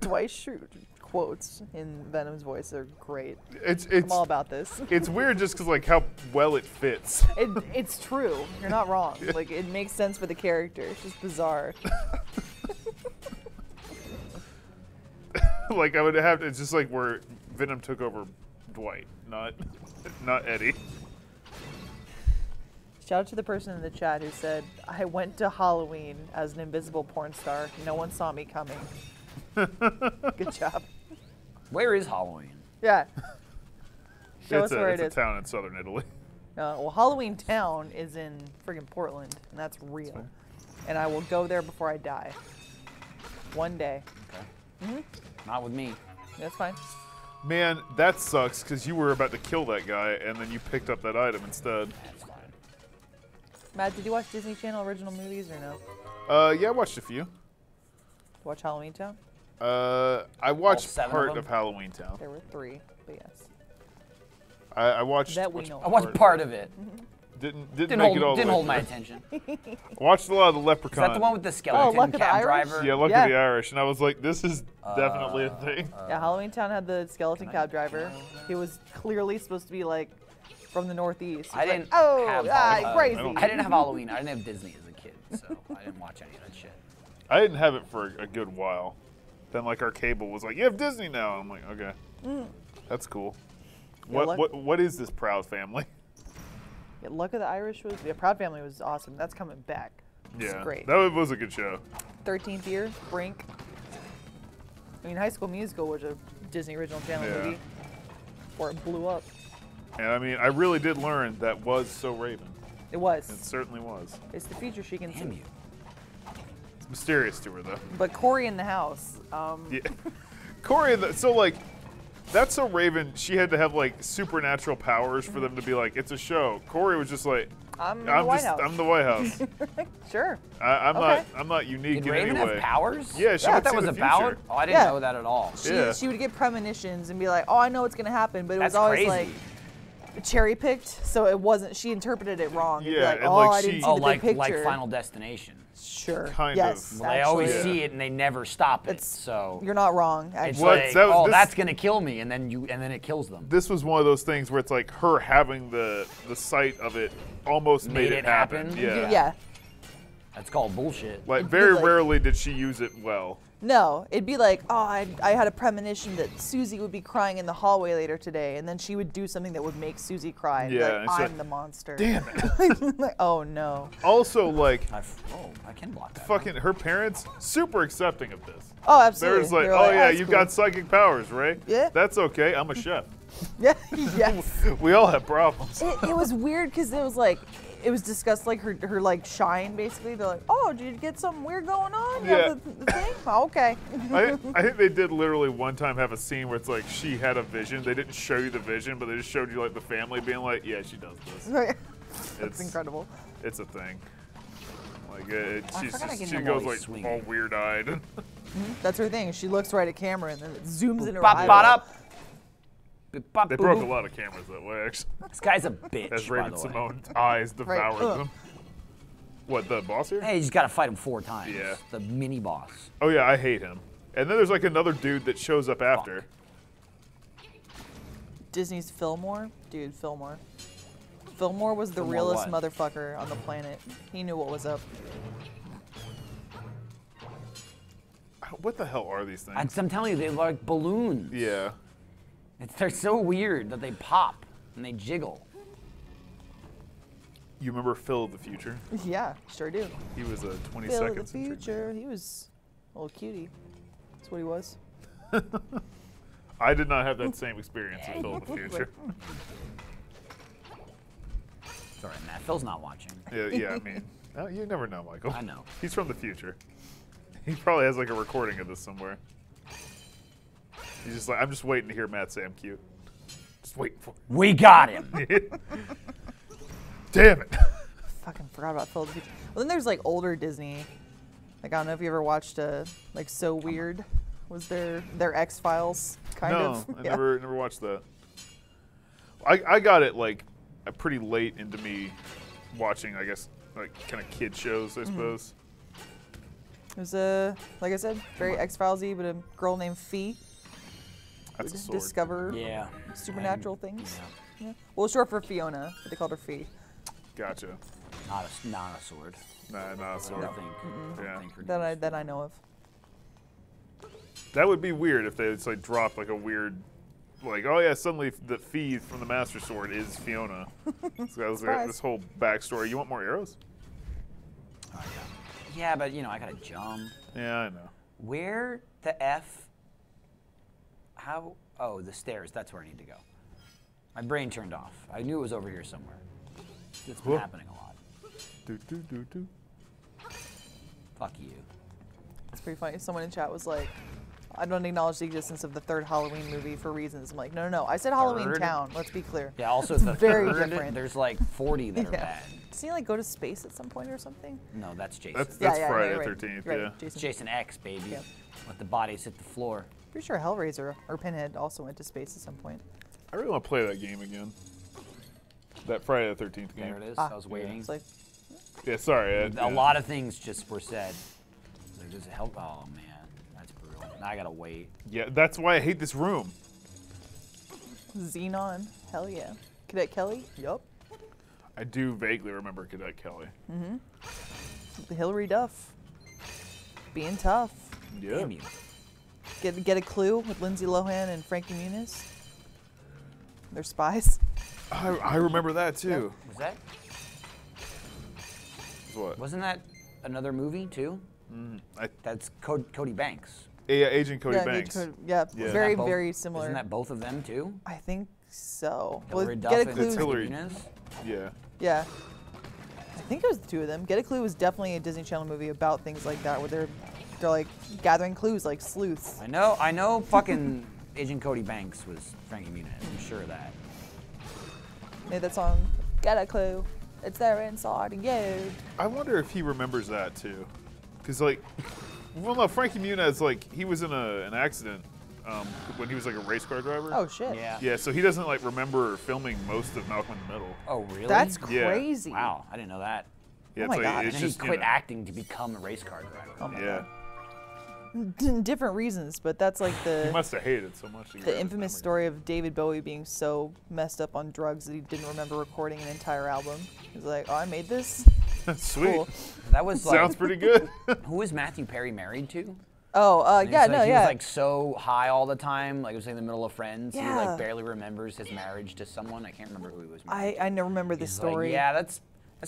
Dwight Schrute quotes in Venom's voice are great. It's I'm all about this. it's weird just because like how well it fits. It's true. You're not wrong. Like, it makes sense for the character. It's just bizarre. Like I would have to, it's just like where Venom took over Dwight, not Eddie. Shout out to the person in the chat who said, I went to Halloween as an invisible porn star. No one saw me coming. Good job. Where is Halloween? Yeah. Show us where it's it a is. town in southern Italy. Well, Halloween Town is in friggin' Portland, and that's real. And I will go there before I die. One day. Okay. Not with me. That's fine. Man, that sucks because you were about to kill that guy and then you picked up that item instead. That's fine. Matt, did you watch Disney Channel original movies or no? Yeah, I watched a few. Watch Halloween Town? I watched 7 of part them? of Halloween Town. There were 3, but yes. I watched. That we which know. I watched part of it. Didn't Didn't make it all hold, the way hold my through. attention. Watched a lot of the Leprechaun. Is that the one with the skeleton Luck of the cab Irish? driver? Yeah, Luck Yeah. of the Irish, and I was like, this is definitely a thing. Yeah, Halloween Town had the skeleton cab driver. He was clearly supposed to be like from the Northeast. I He's like, didn't oh, have crazy. I don't- I didn't have Halloween. I didn't have Disney as a kid, so I didn't watch any of that shit. I didn't have it for a good while. Then like our cable was like, you have Disney now. I'm like, okay, that's cool. Yeah, What is this Proud family? Yeah, Luck of the Irish was, yeah, Proud Family was awesome. That's coming back. It's Yeah, great. that was a good show. 13th year, Brink. I mean, High School Musical was a Disney original channel Yeah. movie. Before it blew up. And I mean, I really did learn that was So Raven. It was. It certainly was. It's the feature she can Damn see. you. It's mysterious to her though. But Corey in the house. Yeah. Corey, so like, that's So Raven. She had to have like supernatural powers for them to be like, it's a show. Corey was just like, I'm in the White House. I'm the White House. Sure. I'm Okay. not unique Did in Raven any have way. powers? Yeah, she I would thought that see was the about. future. Oh, I didn't Yeah. know that at all. She, Yeah. she would get premonitions and be like, oh, I know what's going to happen. But it That's was always crazy. like, cherry picked, so it wasn't. She interpreted it wrong. It'd be Yeah, like, and, oh, like, I didn't she- see Oh, the like big picture. Final Destination. Sure. Kind yes. of. Well, they always actually. see it and they never stop it. It's So You're not wrong. it's Actually. What? like, That was- oh, this- that's gonna kill me, and then it kills them. This was one of those things where it's like her having the sight of it almost made it happen. Yeah. Yeah. That's called bullshit. Like It'd be very like- rarely did she use it well. No, it'd be like, oh, I had a premonition that Susie would be crying in the hallway later today, and then she would do something that would make Susie cry. And be Yeah, like, it's I'm like, the monster. Damn it. Like, oh no. Also, like, I can block that. fucking her parents super accepting of this. Oh, They're absolutely. just like, They're oh yeah, that's you've cool." got psychic powers, right? Yeah. That's okay. I'm a chef. Yeah. Yes. We all have problems. It was weird because it was like, it was discussed like her like shine basically. They're like, oh, did you get something weird going on? You have the thing? Oh, okay. I think they did literally one time have a scene where it's like she had a vision. They didn't show you the vision, but they just showed you like the family being like, yeah, she does this. That's It's incredible. It's a thing. Like I she's forgot I just, can she do goes Molly like swinging. all weird-eyed. That's her thing. She looks right at camera and then it zooms in her Bop, eye. bop, up. Bop, They boo, broke boo. a lot of cameras that way, actually. This guy's a bitch. As by Raven the way. Simone's eyes devoured Ugh. them. What, the boss here? Hey, you just gotta fight him 4 times. Yeah. The mini boss. Oh yeah, I hate him. And then there's like another dude that shows up after. Disney's Fillmore? Dude, Fillmore. Fillmore was the Fillmore realest what? motherfucker on the planet. He knew what was up. What the hell are these things? I'm telling you, they're like balloons. Yeah. They're so weird that they pop and they jiggle. You remember Phil of the Future? Yeah, sure do. He was a Phil 22nd of the century future. He was a little cutie. That's what he was. I did not have that same experience with Phil of the Future. Sorry, Matt. Phil's not watching. Yeah, I mean, you never know, Michael. I know. He's from the future. He probably has like a recording of this somewhere. He's just like, I'm just waiting to hear Matt say I'm cute. Just waiting for We got him. it. Damn it. Fucking forgot about Phil of the future. Well, then there's like older Disney. Like, I don't know if you ever watched like So Weird. Was their X-Files kind No, of? I Yeah. never watched that. I got it like pretty late into me watching, I guess, like kind of kid shows, I suppose. It was like I said, very X-Files-y, but a girl named Fee That's a would sword. discover Yeah. supernatural things. Yeah. Yeah. Well, short for Fiona, but they called her Fee. Gotcha. Not a sword. Nah, not a I sword. don't think. Yeah. think her That name's- I know of. That would be weird if they just like dropped like a weird, like, oh yeah, suddenly the Fee from the Master Sword is Fiona. So that was like, Surprise. this whole backstory. You want more arrows? Oh, yeah, but you know, I gotta jump. Yeah, I know. Where the F? How? Oh, the stairs. That's where I need to go. My brain turned off. I knew it was over here somewhere. It's been Whoa. happening a lot. Do, do, do, do. Fuck you. It's pretty funny. Someone in chat was like, I don't acknowledge the existence of the third Halloween movie for reasons. I'm like, no. I said Halloween Third? Town. Let's be clear. Yeah. Also, It's the very third, different. There's like 40 that are Yeah. bad. Does he like go to space at some point or something? No, that's Jason. That's Yeah, Friday you're the right. 13th. Right, Yeah. It's Jason. Jason X, baby. Yep. Let the bodies hit the floor. Pretty sure Hellraiser or Pinhead also went to space at some point. I really want to play that game again. That Friday the 13th game. There it is. Ah, I was waiting. It's like, Yeah, sorry. A lot of things just were said. Like, does it help? Oh man, that's brutal. Now I gotta wait. Yeah, that's why I hate this room. Xenon. Hell yeah. Cadet Kelly? Yup. I do vaguely remember Cadet Kelly. Hillary Duff. Being tough. Yeah. Damn you. Get a clue with Lindsay Lohan and Frankie Muniz. They're spies. I remember that too. Was that? What? Wasn't that another movie too? I, That's Cody Banks. yeah, Agent Cody yeah, Banks. Yeah, Yeah. very, Isn't that both- very similar. Isn't that both of them too? I think so. Hillary Duff Get a and Clue. It's Hillary. Muniz? Yeah. Yeah. I think it was the two of them. Get a Clue was definitely a Disney Channel movie about things like that, where they're like gathering clues like sleuths. I know. Fucking Agent Cody Banks was Frankie Muniz. I'm sure of that. Made that song. Get a clue. It's there inside you. I wonder if he remembers that too. Because, like, well, no, Frankie Muniz, like, he was in an accident when he was like a race car driver. Oh shit. Yeah. Yeah, so he doesn't like remember filming most of Malcolm in the Middle. Oh, really? That's Yeah. crazy. Wow. I didn't know that. Yeah, Oh my it's God. like, And it's then just he quit acting to become a race car driver. Oh my Yeah, God. Different reasons, but that's like he the must have hated it so much. the infamous story of David Bowie being so messed up on drugs that he didn't remember recording an entire album. He's like, oh, I made this. Sweet. Cool. That was like, Sounds pretty good. who was Matthew Perry married to? Oh, And yeah, it's like no, he yeah. was like so high all the time, like it was like in the middle of Friends. He Yeah. like barely remembers his marriage to someone. I can't remember who he was married I never remember this to. He's like, story. yeah, that's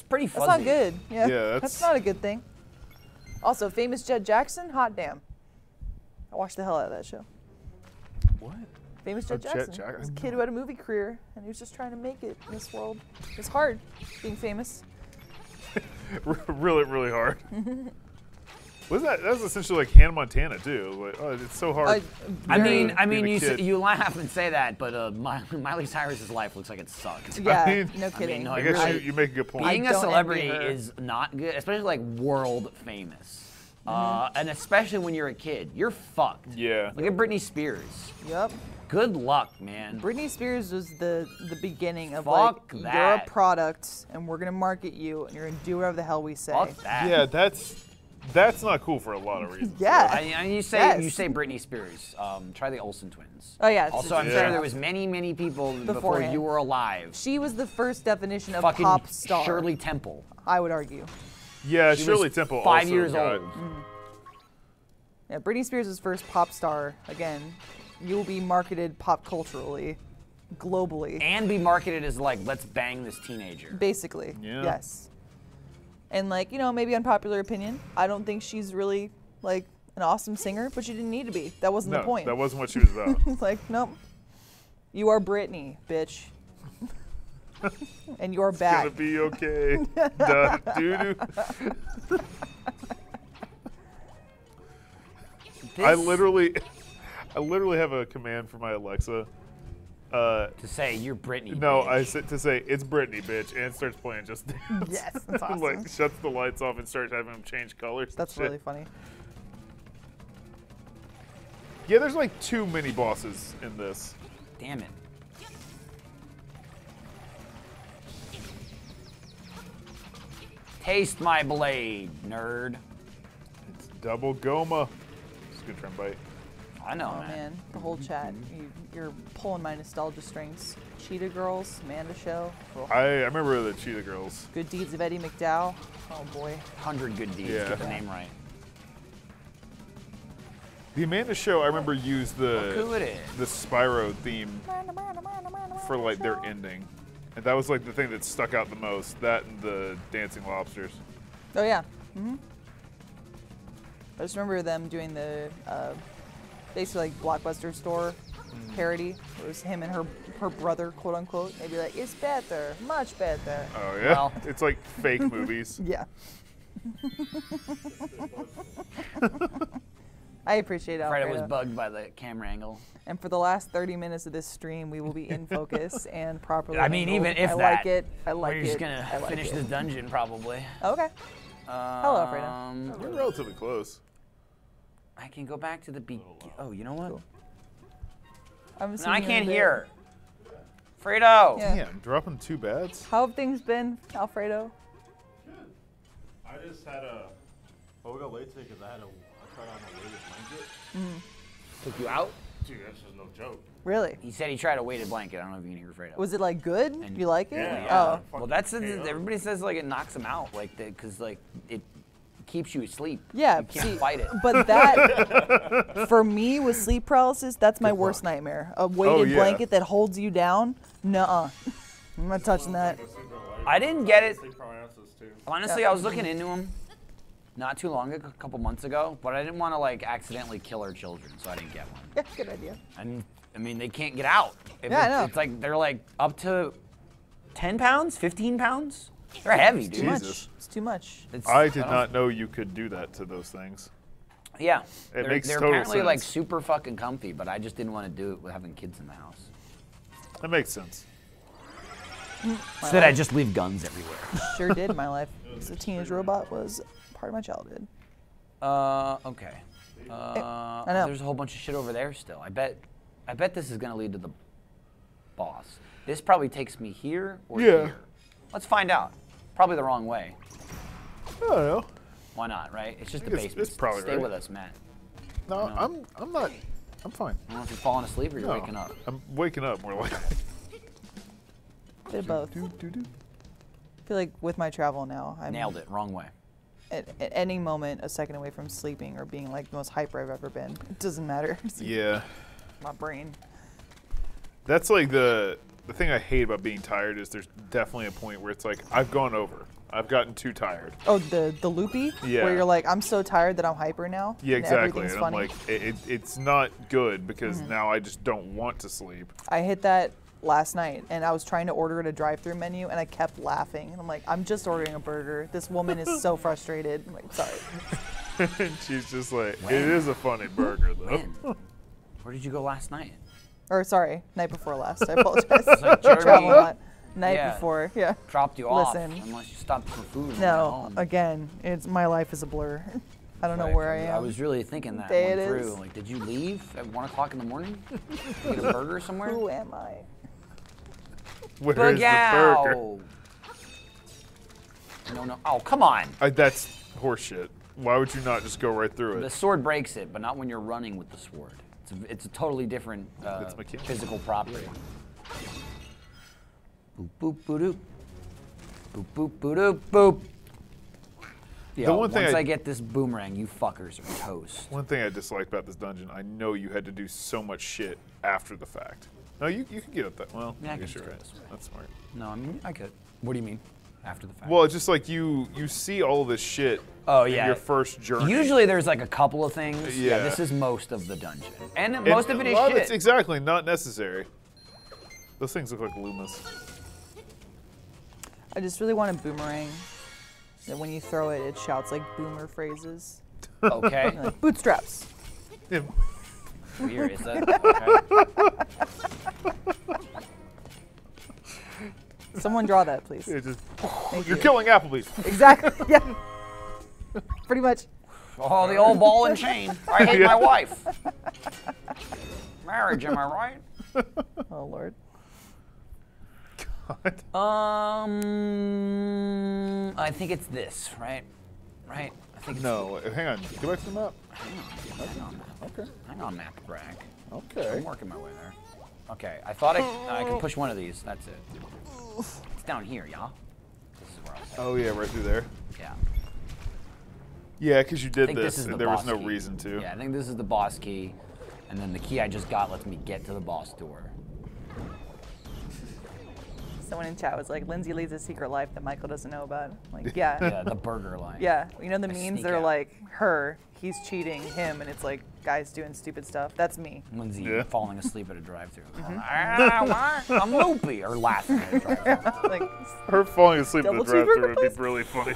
pretty fuzzy. That's not good. Yeah, Yeah, that's that's- not a good thing. Also, famous Jet Jackson, hot damn. I watched the hell out of that show. What? Famous Oh, Jet Jet Jackson. Jackson. This kid who had a movie career, and he was just trying to make it in this world. It's hard being famous. Really, really hard. Was that was essentially like Hannah Montana too? Like, oh, it's so hard. I Very- mean, being a you kid. you laugh and say that, but Miley Cyrus's life looks like it sucked. Yeah, mean- no kidding. no, I it guess really- you make a good point. Being I a don't celebrity envy her. is not good, especially like world famous. Mm-hmm. And especially when you're a kid, you're fucked. Yeah. Look at Britney Spears. Yep. Good luck, man. Britney Spears was the beginning of Fuck like, you're a that. product, and we're gonna market you, and you're gonna do whatever the hell we say. Fuck that. Yeah, that's not cool for a lot of reasons. Yeah. I mean, you say Yes. Britney Spears. Try the Olsen twins. Oh, yeah, it's Also, I'm fair sure enough. there was many people before Beforehand. you were alive. She was the first definition of Fucking pop star. Shirley Temple. I would argue. Yeah, She Shirley was Temple 5 also years got- old. Yeah, Britney Spears was first pop star. Again, you will be marketed pop culturally, globally, And be marketed as like, let's bang this teenager. basically. Yeah. Yes. And like, maybe unpopular opinion. I don't think she's really like an awesome singer, but she didn't need to be. That wasn't No, the point. that wasn't what she was about. It's like, nope. You are Britney, bitch. And you're Gonna back. be okay. Duh, doo-doo. I literally have a command for my Alexa. To say you're Britney. No, bitch. I said to say it's Britney, bitch, and it starts playing Just Dance. Yes, that's awesome. Like shuts the lights off and starts having them change colors. and That's shit. really funny. Yeah, there's like too many bosses in this. Damn it. Taste my blade, nerd. It's double Goma. It's a good trend bite. I know, Oh man, the whole chat. You're pulling my nostalgia strings. Cheetah Girls, Amanda Show. Oh, I remember the Cheetah Girls. Good Deeds of Eddie McDowell. Oh boy. 100 good deeds. Yeah. Get the name right. The Amanda Show, I remember used Look who the it is. the Spyro theme for like their ending, and that was like the thing that stuck out the most. That and the Dancing Lobsters. Oh yeah. I just remember them doing the basically like Blockbuster store parody. It was him and her brother, quote unquote. They'd be like, "It's better, much better." Oh yeah, Well. it's like fake movies. Yeah. I appreciate it. Fredo was Alfredo. bugged by the camera angle. And for the last 30 minutes of this stream, we will be in focus and properly. I mean, angled. even if I that. like it. I like We're it. just gonna I like finish it. this dungeon probably. Okay. Hello, Alfredo. We're relatively close. I can go back to the Oh, you know what? I'm No, assuming I you're can't in bed. hear. Fredo. Yeah. Damn, dropping 2 bads. How have things been, Alfredo? I just had a. Well, we got late today because I tried on a weighted blanket. Took you out? Dude, that's just no joke. Really? He said he tried a weighted blanket. I don't know if you can hear Fredo. Was it like good? And- You like it? Yeah. Oh. Well, that's everybody says like it knocks them out, like because like it keeps you asleep. Yeah. You can't see, fight it. But that, for me, with sleep paralysis, that's my worst nightmare. A weighted yeah. blanket that holds you down. Nuh-uh. I'm not touching that. I didn't get it. Sleep paralysis too. Honestly, Yeah. I was looking into them not too long ago, a couple months ago, but I didn't want to like accidentally kill our children, so I didn't get one. Yeah, good idea. And I mean, they can't get out. Yeah, I know. It's like they're like up to 10 pounds, 15 pounds. They're heavy, dude. Too much. Jesus. It's too much. It's- I did don't- not know you could do that to those things. Yeah. It makes they're total apparently like sense. super fucking comfy, but I just didn't want to do it with having kids in the house. That makes sense. Instead, I just leave guns everywhere. Sure did in my life. So Teenage Robot was part of my childhood. Okay. I know. There's a whole bunch of shit over there still. I bet this is gonna lead to the boss. This probably takes me here or here. Let's find out. Probably the wrong way. I don't know. Why not, right? It's just the It's- basement. it's probably Stay right. with us, Matt. No, No. I'm not. I'm fine. I don't know if you're falling asleep or you're No, waking up. I'm waking up more like. Bit of both. I feel like with my travel now, I'm Nailed it. Wrong way. at any moment a second away from sleeping or being like the most hyper I've ever been. It doesn't matter. It's Yeah. my brain. That's like the thing I hate about being tired is there's definitely a point where it's like I've gone over. I've gotten too tired. Oh, the loopy? Yeah. Where you're like, I'm so tired that I'm hyper now. Yeah, and exactly. everything's And I'm funny. like, it's not good because now I just don't want to sleep. I hit that last night and I was trying to order at a drive-through menu and I kept laughing. And I'm like, I'm just ordering a burger. This woman is so frustrated. I'm like, sorry. And she's just like, When? it is a funny burger though. When? Where did you go last night? Or sorry, night before last. I apologize. like Jeremy- Travel a lot. Night Yeah. before, yeah. Dropped you off Listen. unless you stopped for food. and No, went home. again, it's my life is a blur. I don't know Right, where I am. I was really thinking that Day one it through. is. Like, did you leave at 1 o'clock in the morning? Get a burger somewhere? Who am I? Where is the burger? Boogow! No. Oh, come on. That's horseshit. Why would you not just go right through The it? sword breaks it, but not when you're running with the sword. It's a totally different It's mechanical. physical property. Boop, boop, boop, doop. Boop, boop, boop, doop, boop. Yeah, one thing once I- I get this boomerang, you fuckers are toast. One thing I disliked about this dungeon, I know you had to do so much shit after the fact. No, you can get up that. Well, Yeah, I I can guess you're just go right. this way. That's smart. No, I mean, I could. What do you mean? After the fact? Well, it's just like you see all this shit Oh, in yeah. your first journey. Usually there's like a couple of things. Yeah, Yeah. this is most of the dungeon. And And most of it a is lot shit. it's exactly not necessary. Those things look like Lumas. I just really want a boomerang. That when you throw it, it shouts like boomer phrases. Okay. Like, bootstraps. Yeah. Weird, is that? Okay. Someone draw that, please. It just, Thank you're you. killing Applebee's. Exactly. Yeah. Pretty much. Oh, the old ball and chain. I hate my wife. Marriage, am I right? Oh Lord. I think it's this, right? Right? I think it's No, hang on. Go back to the map. Hang on, map. Okay. Hang on, map brag. Okay. I'm working my way there. Okay, I thought I could push one of these. That's it. It's down here, y'all. This is where I was headed. Oh yeah, right through there. Yeah. Yeah, because you I did think this, this is and the there was boss no key. reason to. Yeah, I think this is the boss key, and then the key I just got lets me get to the boss door. Someone in chat was like, Lindsay leads a secret life that Michael doesn't know about. I'm like, yeah. Yeah, the burger line. Yeah. You know the I memes sneak that are out. like her, he's cheating him, and it's like guys doing stupid stuff. That's me. Lindsay Yeah. falling asleep at a drive-thru. Mm-hmm. I'm loopy, or laughing at a drive-thru. Like Her falling asleep in the Double drive-thru cheeseburger, would be please? really funny.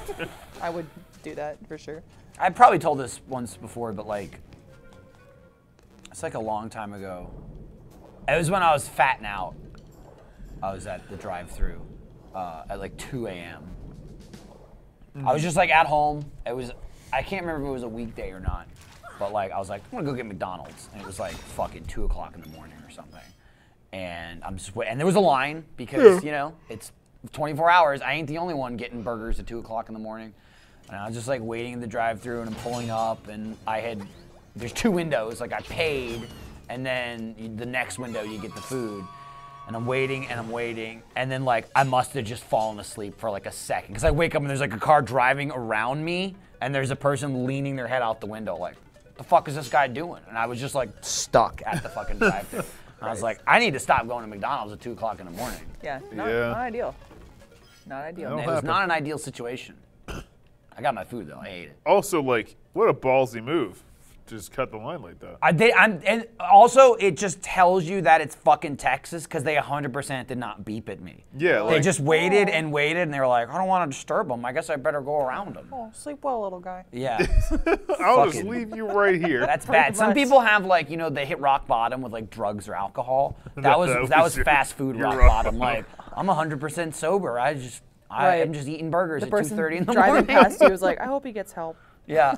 I would do that for sure. I probably told this once before, but like, it's like a long time ago. It was when I was fatting out. I was at the drive-thru at like 2 a.m. I was just like at home. It was, I can't remember if it was a weekday or not, but like I was like, I'm gonna go get McDonald's, and it was like fucking 2 o'clock in the morning or something. And I'm just and there was a line because you know it's 24 hours. I ain't the only one getting burgers at 2 o'clock in the morning. And I was just like waiting in the drive-thru, and I'm pulling up, and there's two windows. Like I paid, and then the next window you get the food. And I'm waiting, and then like I must have just fallen asleep for like a second, because I wake up and there's like a car driving around me, and there's a person leaning their head out the window, like, the fuck is this guy doing? And I was just like stuck at the fucking drive-thru. I was like, I need to stop going to McDonald's at 2 o'clock in the morning. Yeah. Not, Yeah. not ideal. Not ideal. No. It was not an ideal situation. I got my food though. I ate it. Also, like, what a ballsy move. Just cut the line like that. And also, it just tells you that it's fucking Texas, because they 100% did not beep at me. Yeah, They like, just waited and waited, and they were like, I don't want to disturb them. I guess I better go around them. Oh, sleep well, little guy. Yeah. I'll just fucking- leave you right here. That's bad. Some much. people have like, you know, they hit rock bottom with like drugs or alcohol. That was your- fast food your rock rock bottom. Like, I'm 100% sober. Right. I'm just eating burgers The at person 2:30 in the driving morning. past you was like, I hope he gets help. Yeah.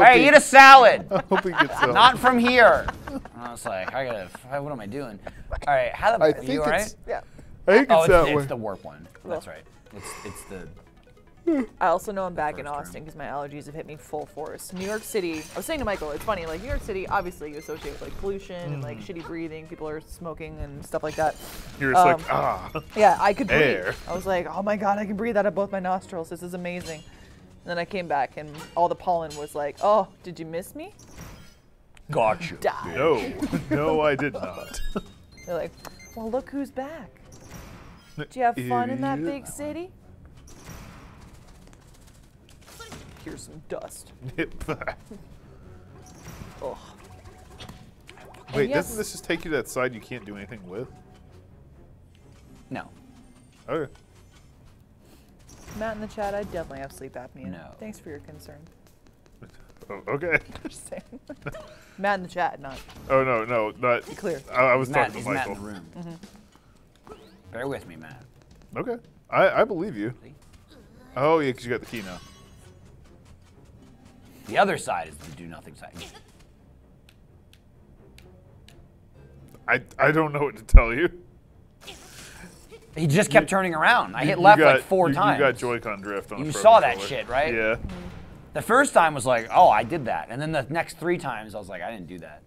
Hey, eat a salad. Hope he gets out. Not from here. And I was like, what am I doing? All right, how the I are think you all right? it's- Yeah. I think Oh, it's that way. it's the warp one. That's right. It's the. I also know I'm back in First term. Austin because my allergies have hit me full force. New York City, I was saying to Michael, it's funny, like New York City, obviously you associate with like pollution and like shitty breathing, people are smoking and stuff like that. You're just like, ah. Yeah, I could breathe. Air. I was like, oh my God, I can breathe out of both my nostrils. This is amazing. And then I came back and all the pollen was like, oh, did you miss me? Gotcha. Die. No, no, I did not. They're like, well, look who's back. Did you have fun in that Idiot. big city? Here's some dust. Ugh. Wait, yes. doesn't this just take you to that side you can't do anything with? No. Okay. Matt in the chat, I definitely have sleep apnea. No. Thanks for your concern. Oh, okay. Just saying. Matt in the chat, not Oh no, no, not. be clear. I was Matt, talking is to Matt Michael. in the room? Bear with me, Matt. Okay, I believe you. Oh yeah, because you got the key now. The other side is the do nothing side. I don't know what to tell you. He just kept turning around. I hit left like 4 times. You got Joy-Con drift on. You a Pro saw that controller. shit, right? Yeah. The first time was like, oh, I did that. And then the next 3 times, I was like, I didn't do that.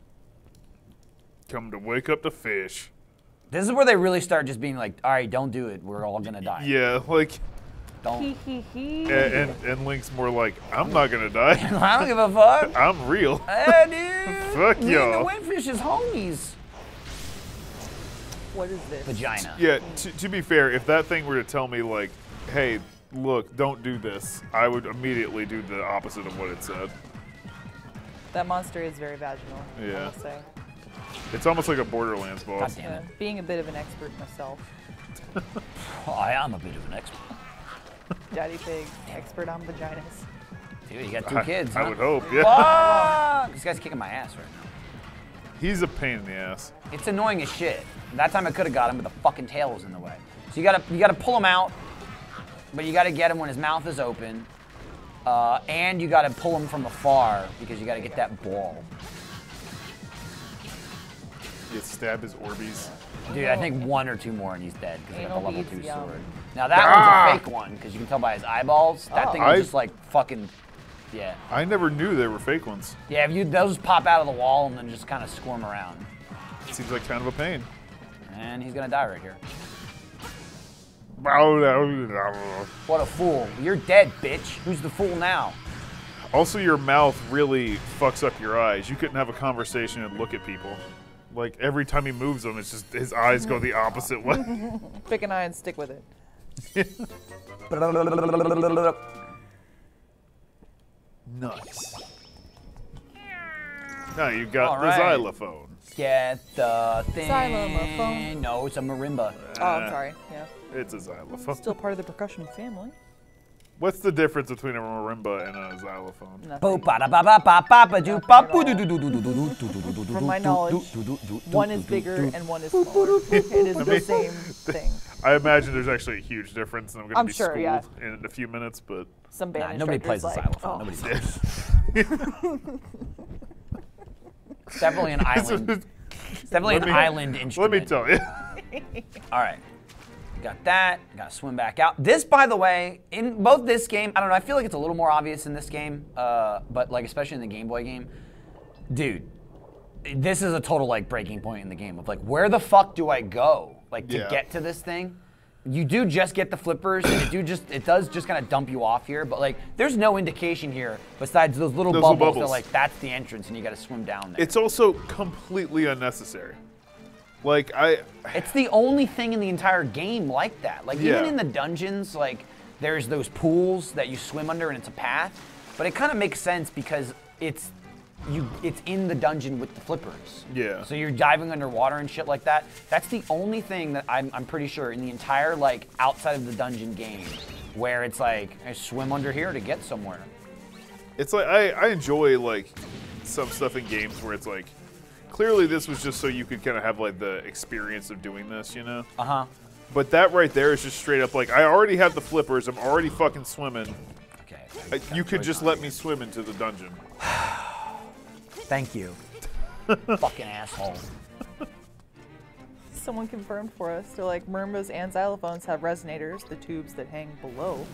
Come to wake up the fish. This is where they really start just being like, all right, don't do it. We're all going to die. Yeah, like, Don't. and Link's more like, I'm not gonna die. I don't give a fuck. I'm real. Hey, dude. Fuck Me y'all. and the Windfish is homies. What is this? Vagina. Yeah, to be fair, if that thing were to tell me like, hey, look, don't do this, I would immediately do the opposite of what it said. That monster is very vaginal, I Yeah. will say. It's almost like a Borderlands God boss. damn Yeah. it. Being a bit of an expert myself. Oh, I am a bit of an expert. Daddy Pig, expert on vaginas. Dude, you got 2 kids, I huh? would hope, yeah. Fuck! This guy's kicking my ass right now. He's a pain in the ass. It's annoying as shit. That time I could have got him, but the fucking tail was in the way. So you gotta pull him out, but you gotta get him when his mouth is open, and you gotta pull him from afar because you gotta get that ball. You stab his Orbeez. Dude, I think 1 or 2 more and he's dead because I got the Anal level beads, 2 yum. sword. Now that one's a fake one because you can tell by his eyeballs. That Oh. thing was just like fucking, yeah. I never knew they were fake ones. Yeah, those pop out of the wall and then just kind of squirm around. Seems like kind of a pain. And he's gonna die right here. Also, What a fool. You're dead, bitch. Who's the fool now? your mouth really fucks up your eyes. You couldn't have a conversation and look at people. Like, every time he moves them, it's just his eyes go the opposite way. Pick an eye and stick with it. Nice. Now you got All the right. xylophone. Get the thing. Xylophone. No, it's a marimba. Oh, I'm sorry. Yeah. It's a xylophone. Still part of the percussion family. What's the difference between a marimba and a xylophone? Nothing. From my knowledge, one is bigger and one is smaller. It is the same thing. I imagine there's actually a huge difference, and I'm going to I'm be sure, schooled yeah. in a few minutes, but Some Nah, band nobody plays the instructor's xylophone. like, Nobody does. It's definitely an island. It's definitely an island let instrument. me tell you. All right. Got that. Got to swim back out. This, by the way, in both this game, I don't know, I feel like it's a little more obvious in this game, but like especially in the Game Boy game. Dude, this is a total like breaking point in the game of like, where the fuck do I go? Like to Yeah. get to this thing? You do just get the flippers, and it does just kind of dump you off here, but like there's no indication here besides those little bubbles that like that's the entrance and you got to swim down there. It's also completely unnecessary. Like, It's the only thing in the entire game like that. Like even Yeah. in the dungeons, like there's those pools that you swim under and it's a path, but it kind of makes sense because it's in the dungeon with the flippers. Yeah. So you're diving underwater and shit like that. That's the only thing that I'm pretty sure in the entire like outside of the dungeon game where it's like I swim under here to get somewhere. it's like, I enjoy, like, some stuff in games where it's like, clearly this was just so you could kind of have, like, the experience of doing this, you know? Uh-huh. But that right there is just straight up like, I already have the flippers, I'm already fucking swimming. Okay. You could just let me swim into the dungeon. Thank you. Fucking asshole. Someone confirmed for us. They're like, Murmbas and xylophones have resonators, the tubes that hang below.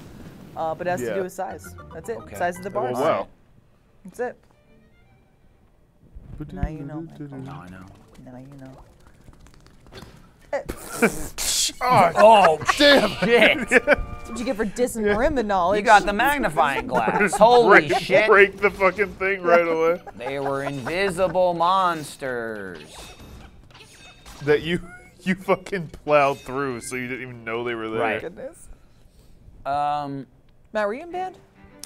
But it has to do with size. That's it. Okay. Size of the bars. Oh, wow. That's it. Now you know, Michael. Now I know. Now you know. Oh, damn. Shit. That's what you get for dissing Marimba knowledge. You got the magnifying glass. Holy shit. Break the fucking thing right away. They were invisible monsters. That you fucking plowed through, so you didn't even know they were there. Right. Goodness. Um, Matt, were you in band?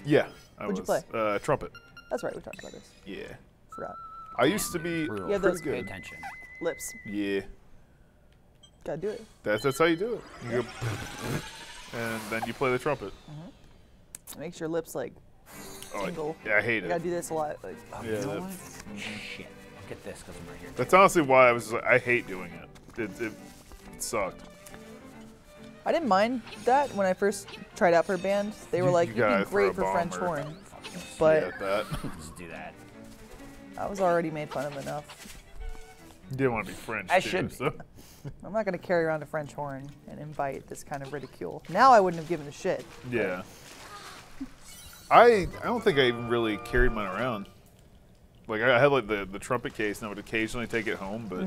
Yeah. What'd you play? Trumpet. That's right, we talked about this. Yeah. Forgot. I used to be real. Yeah, those Pay good. attention. Lips. Yeah. Gotta do it. That's how you do it. You go, and then you play the trumpet. It makes your lips like Oh, tingle. yeah, I hate You gotta it. do this a lot. Like, Yeah, You know that- what? Shit. Look at this because I'm right here. that's honestly why I was like, I hate doing it. It sucked. I didn't mind that when I first tried out for band. They were like, you you'd gotta be throw a great for bomb French or- horn. But Yeah, that. Just do that. I was already made fun of enough. You didn't want to be French. I too, should be. So. I'm not gonna carry around a French horn and invite this kind of ridicule. Now I wouldn't have given a shit. Yeah. I don't think I even really carried mine around. Like I had like the trumpet case, and I would occasionally take it home, but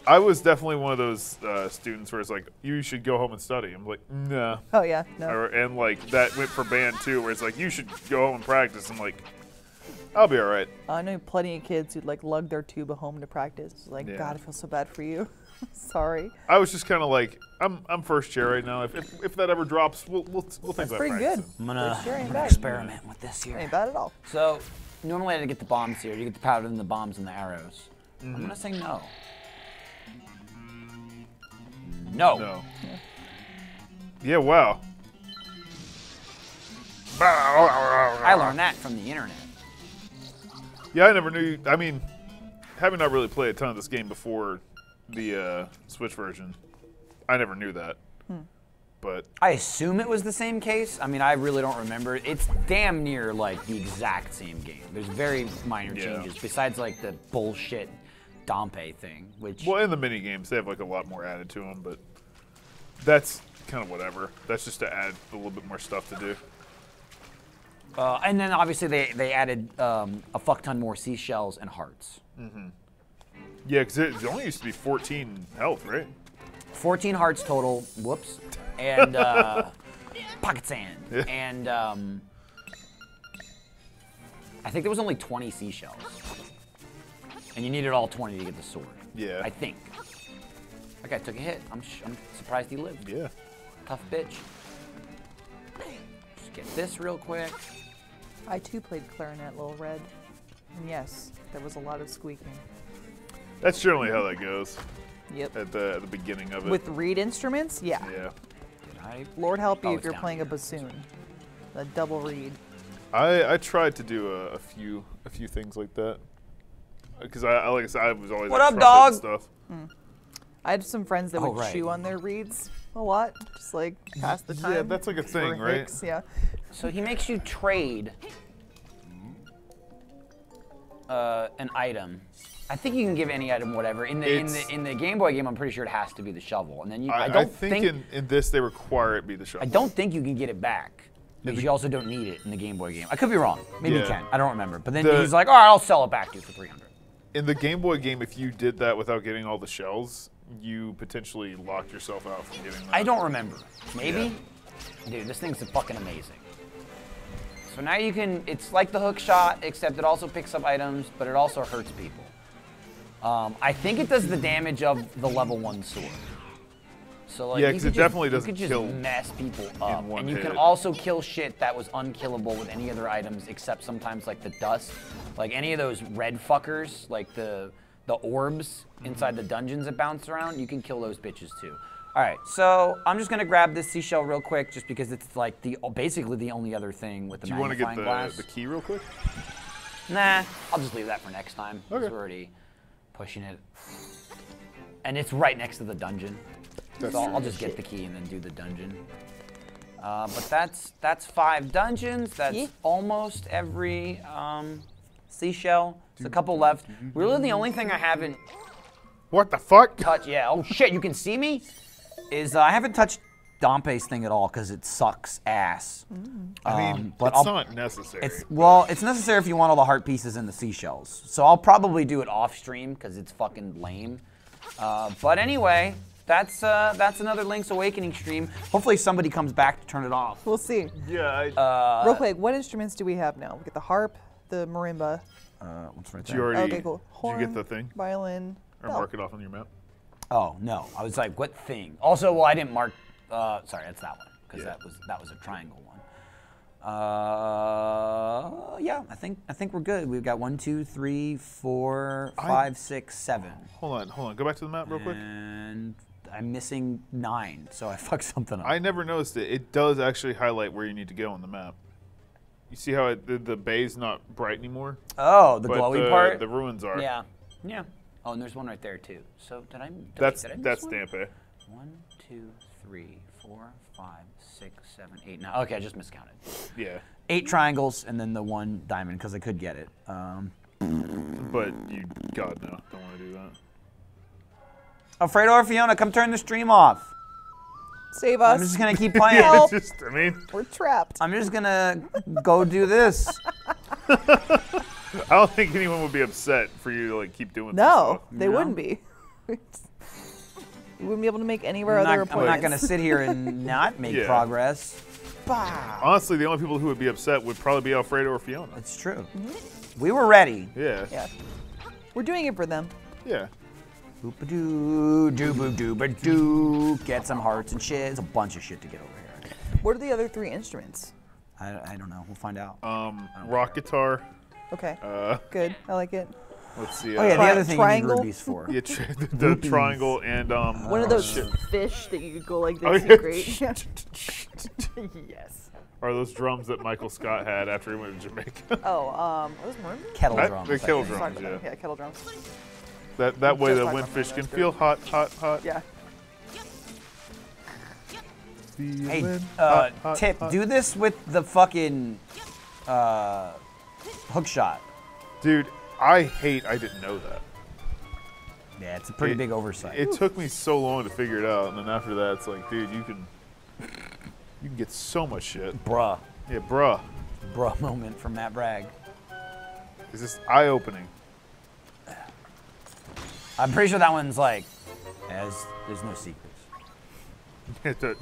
I was definitely one of those students where it's like, you should go home and study. I'm like, nah. Oh yeah, no. And like that went for band too, where it's like, you should go home and practice. I'm like, I'll be all right. I know plenty of kids who'd like lug their tuba home to practice. It's like, Yeah. God, I feel so bad for you. Sorry. I was just kind of like, I'm first chair right now. If that ever drops, we'll think That's about pretty good. practicing. I'm gonna, Sure ain't I'm gonna bad. experiment with this here. Ain't bad at all. So, normally I had to get the bombs here. You get the powder and the bombs and the arrows. I'm gonna say no. No. No. Yeah, wow. I learned that from the internet. Yeah, I never knew. I mean, having not really played a ton of this game before the Switch version, I never knew that. But I assume it was the same case. I mean, I really don't remember. It's damn near like the exact same game. There's very minor Yeah. changes, besides like the bullshit Dompe thing, which well, in the mini games, they have like a lot more added to them. But that's kind of whatever. That's just to add a little bit more stuff to do. and then obviously they added a fuck ton more seashells and hearts. Yeah, because it only used to be 14 health, right? 14 hearts total. Whoops. And pocket sand. Yeah. And I think there was only 20 seashells. And you needed all 20 to get the sword. Yeah. I think. That guy took a hit. I'm surprised he lived. Yeah. Tough bitch. Just get this real quick. I too played clarinet, Little Red. And yes, there was a lot of squeaking. That's generally how that goes Yep. at the beginning of it. With reed instruments, yeah. yeah. Did I? Lord help you Oh, if it's you're down playing a here. bassoon. A double reed. I tried to do a few things like that. Because I like I said, I was always What like, up, trumpet and dog? stuff. I had some friends that Oh, would right. chew on their reeds a lot, just like pass the time. Yeah, that's like a thing, for right? hicks, yeah. So he makes you trade an item. I think you can give any item whatever. In the Game Boy game, I'm pretty sure it has to be the shovel. And then you, I I don't think in this they require it be the shovel. I don't think you can get it back. Because you also don't need it in the Game Boy game. I could be wrong. Maybe you Yeah. can. I don't remember. But then The- he's like, all right, I'll sell it back to you for 300. In the Game Boy game, if you did that without getting all the shells, you potentially locked yourself out from getting that. I don't remember. Maybe? Dude, this thing's fucking amazing. So now you can, it's like the hook shot, except it also picks up items, but it also hurts people. I think it does the damage of the level 1 sword. So like, Yeah, you 'cause could it just- definitely you doesn't could just kill mess people up. one And you can hit. also kill shit that was unkillable with any other items except sometimes like the dust. Like any of those red fuckers, like the orbs inside the dungeons that bounce around, you can kill those bitches too. All right, so I'm just gonna grab this seashell real quick just because it's like basically the only other thing with the Do you want to get magnifying glass. the key real quick? Nah, I'll just leave that for next time. Okay. We're already pushing it. And it's right next to the dungeon. That's So true. I'll just get the key and then do the dungeon. But that's 5 dungeons. That's Yeah. almost every seashell. There's a couple left. Really, the only thing I haven't What the fuck? touched, yeah, oh shit, you can see me? Is I haven't touched Dompe's thing at all because it sucks ass. I mean, but it's not necessary. It's necessary if you want all the heart pieces and the seashells. So I'll probably do it off stream because it's fucking lame. But anyway, that's another Link's Awakening stream. Hopefully somebody comes back to turn it off. We'll see. Yeah. Real quick, what instruments do we have now? We got the harp, the marimba. What's right Did you there? already? Okay, cool. Did Horn, you get the thing violin. or No. mark it off on your map? Oh no, I was like, what thing? Also, well, I didn't mark. Sorry, that's that one because Yeah. that was a triangle one. Yeah, I think we're good. We've got 1, 2, 3, 4, 5, 6, 7. Hold on. Go back to the map real quick. And I'm missing 9, so I fucked something up. I never noticed it. It does actually highlight where you need to go on the map. You see how the bay's not bright anymore? Oh, the but glowy part. The ruins are. Yeah. Oh, and there's one right there too. So did I? That's did I miss one? Stampe. 1, 2, 3, 4, 5, 6, 7, 8, 9. Okay, I just miscounted. Yeah. 8 triangles and then the 1 diamond because I could get it. But God no, don't want to do that. Alfredo or Fiona, come turn the stream off. Save us. I'm just gonna keep playing. Help. I mean, We're trapped. I'm just gonna go do this. I don't think anyone would be upset for you to like keep doing some No, stuff. they No? wouldn't be. We wouldn't be able to make any of our I'm other not appointments. gonna sit here and not make Yeah. progress. Bah. Honestly, the only people who would be upset would probably be Alfredo or Fiona. It's true. We were ready. Yeah. Yeah. We're doing it for them. Yeah. Boop-a-doo, doo-boo-doo-ba-doo. Get some hearts and shit. There's a bunch of shit to get over here. What are the other 3 instruments? I don't know. We'll find out. Rock guitar. Okay. Uh, Good. I like it. let's see. Oh yeah, the other thing triangle? you need rubies for. Yeah, the triangle and One of those shit. fish that you could go like this Oh, and yeah. great. Yes. Are those drums that Michael Scott had after he went to Jamaica? Oh, what was marimba? Kettle That- drums. the I kettle think. drums, Sorry, yeah. Yeah, kettle drums. That way Just the talk about windfish that, can that's feel good. hot. Yeah. Hey, Feeling Tip, hot. do this with the fucking hook shot. Dude, I didn't know that. Yeah, it's a pretty big oversight. It took me so long to figure it out, and then after that, it's like, dude, you can get so much shit. Bruh. Yeah, bruh. Bruh moment from Matt Bragg. It's just eye-opening. I'm pretty sure that one's like, there's no secrets.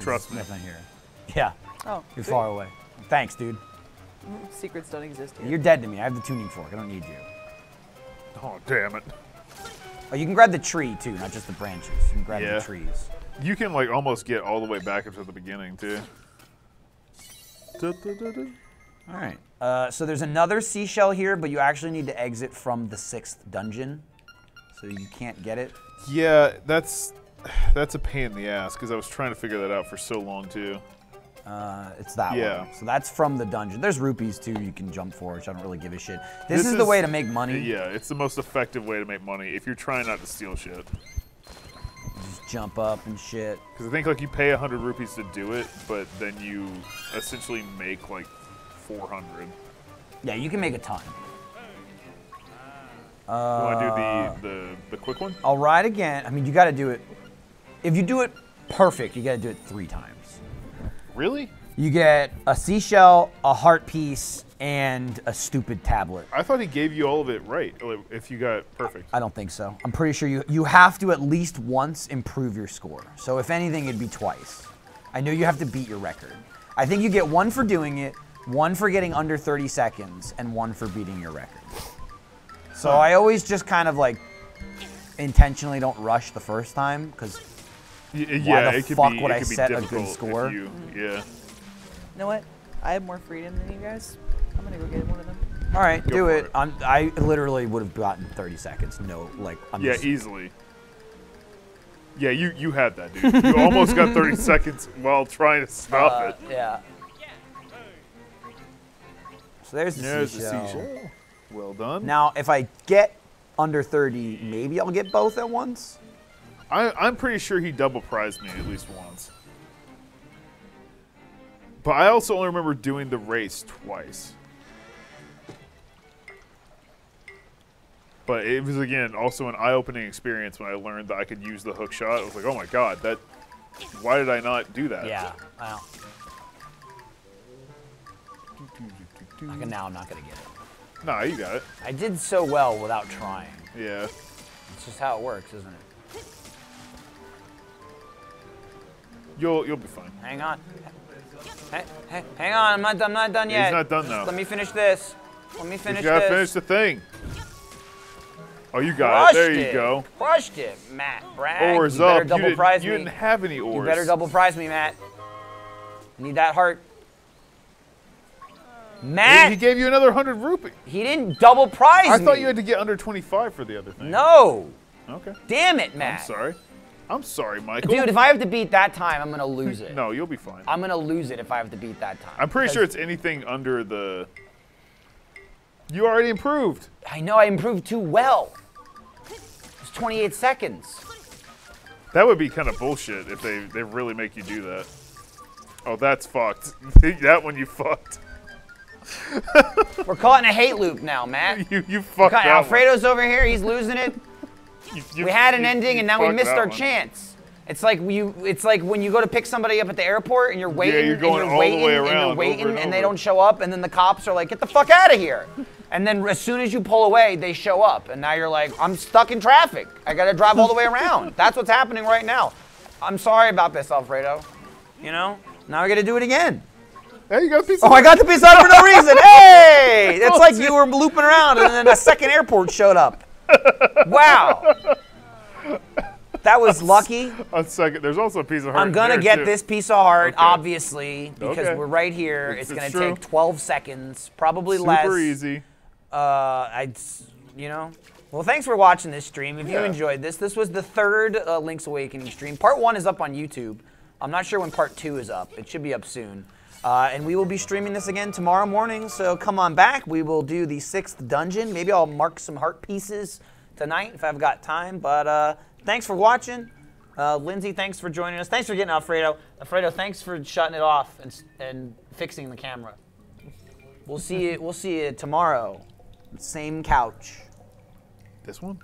Trust me. Nothing here. Yeah, Oh. you're sweet. far away. Thanks, dude. Secrets don't exist here. You're dead to me. I have the tuning fork. I don't need you. Oh, damn it. Oh, you can grab the tree too, not just the branches. You can grab Yeah. the trees. You can like almost get all the way back up to the beginning too. All right. So there's another seashell here, but you actually need to exit from the 6th dungeon, so you can't get it. Yeah, that's a pain in the ass because I was trying to figure that out for so long too. It's that Yeah. one. So that's from the dungeon. There's rupees too you can jump for, which I don't really give a shit. This This is the is- way to make money. Yeah, it's the most effective way to make money if you're trying not to steal shit. Just jump up and shit. Because I think like you pay 100 rupees to do it, but then you essentially make like 400. Yeah, you can make a ton. You want to do the quick one? I'll ride again. I mean, you got to do it. If you do it perfect, you got to do it 3 times. Really? You get a seashell, a heart piece, and a stupid tablet. I thought he gave you all of it right if you got it perfect. I don't think so. I'm pretty sure you have to at least once improve your score. So if anything, it'd be twice. I know you have to beat your record. I think you get 1 for doing it, 1 for getting under 30 seconds, and 1 for beating your record. So I always just kind of like intentionally don't rush the first time because Yeah, the it could fuck be, would it I could be set a good difficult if score? You, yeah. You know what? I have more freedom than you guys. I'm gonna go get one of them. all right, Go do for it. it. I literally would have gotten 30 seconds. No, like I'm Yeah, just, easily. Yeah, you had that, dude. You almost got 30 seconds while trying to stop it. Yeah. So there's the There's the seashell. seashell. Well done. Now, if I get under 30, maybe I'll get both at once. I'm pretty sure he double prized me at least once. But I also only remember doing the race twice. But it was, again, also an eye-opening experience when I learned that I could use the hook shot. I was like, oh my god, why did I not do that? Yeah, well. Now I'm not going to get it. Nah, you got it. I did so well without trying. Yeah. It's just how it works, isn't it? You'll be fine. Hang on. Hang on, I'm not done yet. He's not done now. Let me finish this. Let me finish You gotta this. finish the thing. Oh, you got it. There you go. Crushed it, Matt. Bragg. Ores You better up. double prize You me. didn't have any ores. You better double prize me, Matt. Need that heart. Matt! He gave you another 100 rupees. He didn't double prize me. I thought you had to get under 25 for the other thing. No. Okay. Damn it, Matt. I'm sorry, Michael. Dude, if I have to beat that time, I'm going to lose it. No, you'll be fine. I'm going to lose it if I have to beat that time. I'm pretty sure it's anything under the... You already improved. I know, I improved too well. It's 28 seconds. That would be kind of bullshit if they really make you do that. Oh, that's fucked. That one you fucked. We're caught in a hate loop now, Matt. You fucked that Alfredo's one. over here, he's losing it. We had an ending and now we missed our chance. It's like when you go to pick somebody up at the airport and you're waiting, Yeah, you're going all the way around, and they don't show up, and then the cops are like, "Get the fuck out of here!" And then as soon as you pull away, they show up, and now you're like, "I'm stuck in traffic. I got to drive all the way around." That's what's happening right now. I'm sorry about this, Alfredo. You know, now I got to do it again. Hey, you got a piece. Oh, I got the piece out for no reason. Hey, it's like you were looping around, and then a second airport showed up. Wow. That was lucky. A second. There's also a piece of heart. I'm going to get this piece of heart, obviously, because we're right here. It's going to take 12 seconds, probably less. Super easy. You know. Well, thanks for watching this stream. If you enjoyed this was the third Link's Awakening stream. Part 1 is up on YouTube. I'm not sure when Part 2 is up. It should be up soon. And we will be streaming this again tomorrow morning, so come on back. We will do the 6th dungeon. Maybe I'll mark some heart pieces tonight if I've got time. But thanks for watching. Lindsay, thanks for joining us. Thanks for getting Alfredo. Alfredo, thanks for shutting it off and fixing the camera. We'll see you tomorrow. Same couch. This one?